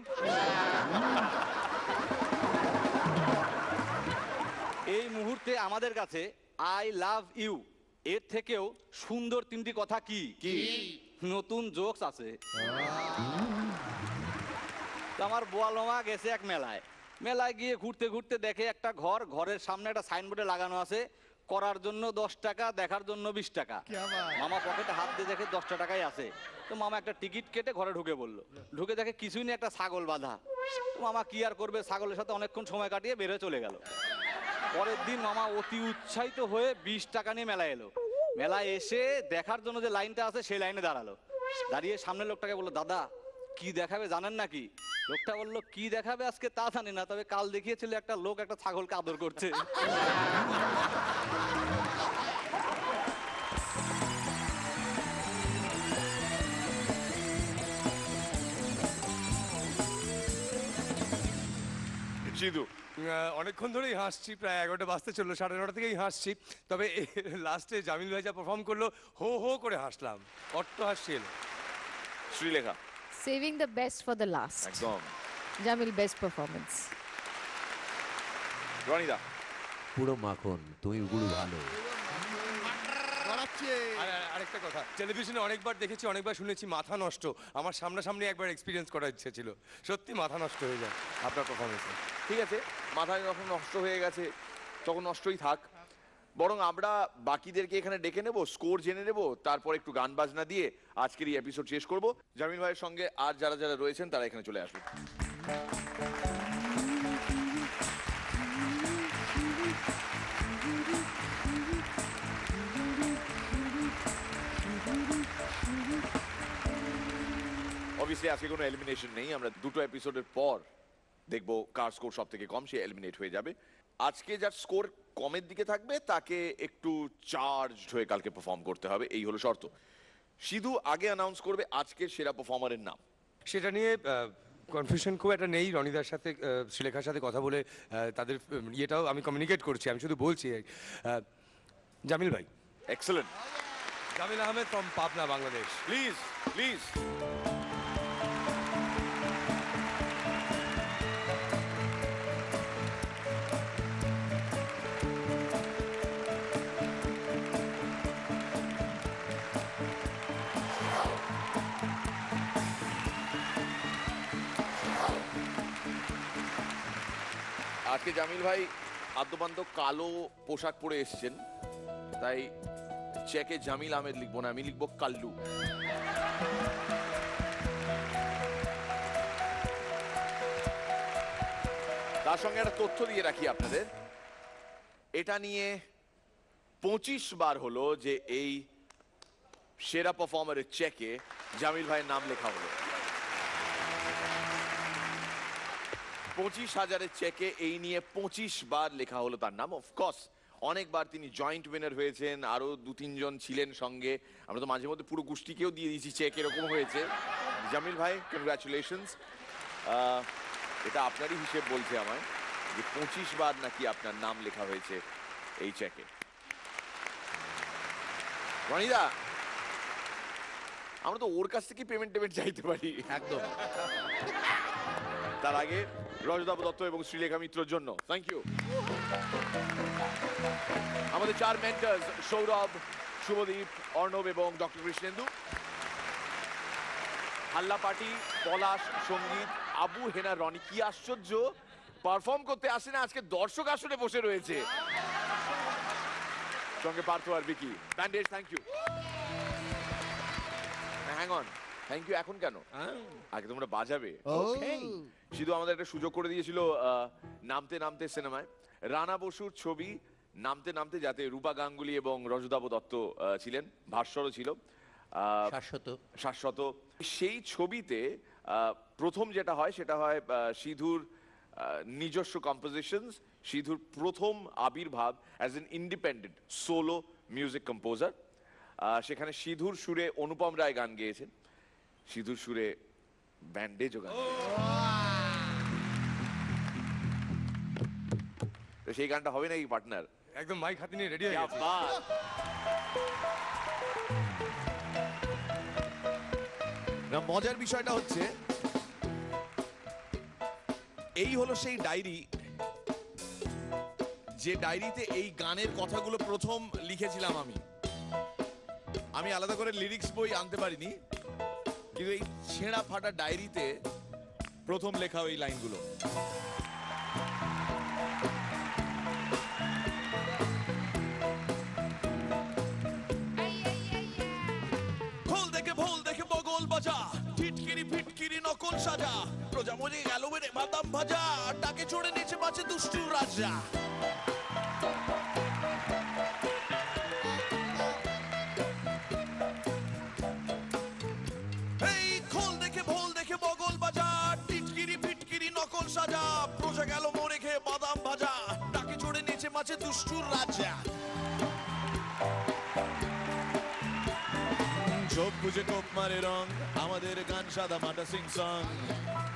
Speaker 16: এই মুহূর্তে আমাদের কাছে আই লাভ ইউ এর থেকেও সুন্দর তিনটি কথা কি কি নতুন জোকস আছে। তো আমার বোয়াল মামা গেছে এক মেলায়, মেলায় গিয়ে ঘুরতে ঘুরতে দেখে একটা ঘর, ঘরের সামনে একটা সাইনবোর্ডে লাগানো আছে, করার জন্য 10 টাকা, দেখার জন্য 20 টাকা। মামা পকেটে হাত দিয়ে দেখে 10টা টাকাই আছে। তো মামা একটা টিকিট কেটে ঘরে ঢুকে বললো, ঢুকে দেখে কিছুই নেই, একটা ছাগল বাঁধা। তো মামা কি আর করবে, ছাগলের সাথে অনেকক্ষণ সময় কাটিয়ে বের হয়ে চলে গেল। পরের দিন মামা অতি উৎসাহিত হয়ে 20 টাকা নিয়ে মেলায় এলো। মেলায় এসে দেখার জন্য যে লাইনটা আছে সেই লাইনে দাঁড়ালো। দাঁড়িয়ে সামনের লোকটাকে বললো, দাদা কি দেখাবে জানেন নাকি? লোকটা বললো, কি দেখাবে আজকে তা জানি না, তবে কাল দেখিয়েছিল একটা লোক একটা ছাগলকে আদর করছে।
Speaker 1: সিধু,
Speaker 3: অনেকক্ষণ ধরেই হাসছি, প্রায় 11টা বাজতে চললো, 9:30 থেকেই হাসছি। তবে লাস্টে জামিল ভাই যা পারফর্ম করলো, হো হো করে হাসলাম, অট্ট হাসি এলো।
Speaker 1: Sreelekha,
Speaker 2: saving the best for the last.
Speaker 1: একদম।
Speaker 2: Jamil best performance.
Speaker 1: রনিদা,
Speaker 8: পুরো মাখন, তুমি গুরু ভালো।
Speaker 3: আরেকটা কথা, টেলিভিশনে অনেকবার দেখেছি, অনেকবার শুনেছি, মাথা নষ্ট। আমার সামনাসামনি একবার এক্সপিরিয়েন্স করার ইচ্ছে ছিল, সত্যি মাথা নষ্ট হয়ে যায় আপনার পারফরমেন্সে।
Speaker 1: ঠিক আছে, মাথায় যখন নষ্ট হয়ে গেছে তখন নষ্টই থাক। বরং আমরা বাকিদেরকে এখানে ডেকে নেব, স্কোর জেনে নেব, তারপর একটু গান বাজনা দিয়ে আজকের এই এপিসোড শেষ করব। জামিল ভাইয়ের সঙ্গে আর যারা যারা রয়েছেন তারা এখানে চলে আসুন। অবভিয়াসলি আজকে কোনো এলিমিনেশন নেই, আমরা দুটো এপিসোডের পর দেখবো কার স্কোর সব থেকে কম, সে এলিমিনেট হয়ে যাবে। আজকে যার স্কোর কমের দিকে থাকবে তাকে একটু চার্জ হয়ে কালকে পারফর্ম করতে হবে, এই হলো শর্ত। সিধু আগে অ্যানাউন্স করবে আজকের সেরা পারফর্মারের নাম।
Speaker 3: সেটা নিয়ে কনফিউশন খুব একটা নেই। রনিদার সাথে, শ্রীলেখার সাথে কথা বলে তাদের ইয়েটাও আমি কমিউনিকেট করছি, আমি শুধু বলছি জামিল ভাই।
Speaker 1: Excellent.
Speaker 3: Jamil Ahmed from Pabna, Bangladesh.
Speaker 1: Please please. আজকে জামিল ভাই আদ্যপান্ত কালো পোশাক পরে এসেছেন, তাই চেকে জামিল আহমেদ লিখবো না, আমি লিখবো কাল্লু। তার সঙ্গে একটা তথ্য দিয়ে রাখি আপনাদের, এটা নিয়ে 25 বার হলো যে এই সেরা পারফর্মারের চেকে জামিল ভাইয়ের নাম লেখা হলো। 25,000-এর চেকে এই নিয়ে 25 বার লেখা হলো তার নাম। অফকোর্স অনেকবার তিনি জয়েন্ট উইনার হয়েছেন, আরো 2-3 জন ছিলেন সঙ্গে। আমরা তো মাঝে মধ্যে পুরো গোষ্ঠীকেও দিয়ে দিয়েছি চেক, এরকম হয়েছে। জামিল ভাই, কনগ্রাচুলেশনস। এটা আপনারই হিসেব বলছে আমায় যে 25 বার নাকি আপনার নাম লেখা হয়েছে এই চেকে। রনিদা, আমরা তো ওর কাছ থেকে পেমেন্ট চাইতে পারি
Speaker 8: একদম।
Speaker 1: তার আগে রজতাভ দত্ত এবং শ্রীলেখা মিত্রর জন্য থ্যাংক ইউ। আমাদের 4 মেন্টার্স সৌরভ, শুভদীপ, অর্ণব এবং ডক্টর কৃষ্ণেন্দু। হাল্লা পার্টি, পলাশ, সঙ্গীত, আবু, হেনা, রনি। কি আশ্চর্য, পারফর্ম করতে আসে না, আজকে দর্শক আসনে বসে রয়েছে। সঙ্গে পার্থ আর Vicky. Bandage, thank you. Hang on, thank you এখন কেন? আগে তোমরা বাজাবে। শুধু আমাদের একটা সুযোগ করে দিয়েছিল নামতে নামতে সিনেমায়। রানা বসুর ছবি নামতে নামতে, যাতে রূপা গাঙ্গুলি এবং রজতাভ দত্ত ছিলেন, ভাস্বরও ছিল, শাশ্বত। সেই ছবিতে প্রথম যেটা হয় সেটা হয় সিধুর নিজস্ব কম্পোজিশনস, সিধুর প্রথম আবির্ভাব as an independent solo music composer. সেখানে সিধুর সুরে অনুপম রায় গান গেয়েছেন, সিধুর সুরে ব্যান্ডেজও গান। তো সেই গানটা হবে নাকি পার্টনার?
Speaker 3: একদম মাইক হাতে নিয়ে রেডি হয়ে গেছে।
Speaker 1: না, মজার বিষয়টা হচ্ছে এই হলো সেই ডায়েরি, যে ডায়েরিতে এই গানের কথাগুলো প্রথম লিখেছিলাম আমি আলাদা করে লিরিক্স বই আনতে পারিনি, কিন্তু এই ছেঁড়া ফাটা ডায়েরিতে প্রথম লেখা ওই লাইনগুলো। খোল দেখে ভোল দেখে বগল বাজা, ফিটকিরি ফিটকিরি নকল সাজা, প্রজা মরে গেল বেড়ে বাদাম ভাজা, টাকে চড়ে নিচে বাঁচে দুষ্টু রাজা। এই খোল দেখে ভোল দেখে বগল বাজা, টিটকিরি ফিটকিরি নকল সাজা, প্রজা গেল মরে খেয়ে বাদাম ভাজা, টাকে চড়ে নিচে বাঁচে দুষ্টু রাজা। চোখ বুঝে কোপ মারে রং, আমাদের গান সাদা মাটা সিং সং।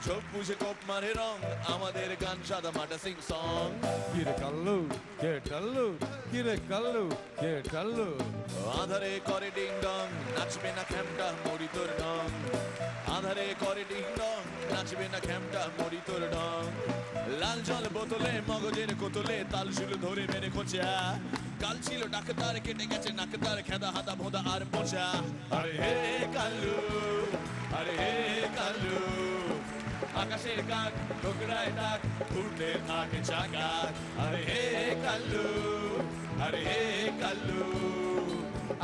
Speaker 1: চোখ বুঝে কোপ মারে রং, আমাদের গান সাদা মাটা সিং সং।
Speaker 17: কিরে কাল্লু কে টাল্লু, কিরে কাল্লু কে টাল্লু।
Speaker 1: আধারে করে ডিং ডং, নাচবে না খ্যামটা মরি তোর ডং। আধারে করে ডিং ডং, নাচবে না খ্যামটা মরি তোর ডং। লাল জল বোতলে মগজের কোতলে, তাল শুলু ধরে মেরে খোঁচা। কাল ছিল ডাক্তার, কেটে গেছে নাকতার, খেদা হাদা ভোদা আর পোচা। আরে হে কাল্লু, আরে হে কাল্লু, আকাশের কাক ঠোকরায় ডাক, উঠতে থাকে চাকা। আরে হে কাল্লু, আরে হে কাল্লু,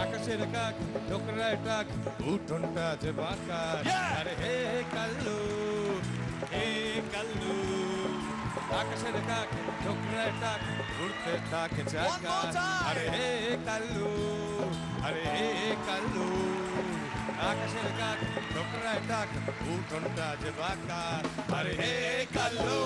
Speaker 17: আকাশের কাক ঠোকরায় টাক, উঠোনটা যে বাঁকা। আরে হে কাল্লু, হে কাল্লু, আকাশের কাক ঠোকরায় টাক, উঠতে থাকে চাকা। আরে হে কাল্লু, আরে হে কাল্লু, আকাশের কাক ঠোকরায় টাক, উঠোনটা যে বাঁকা। আরে হে কাল্লু।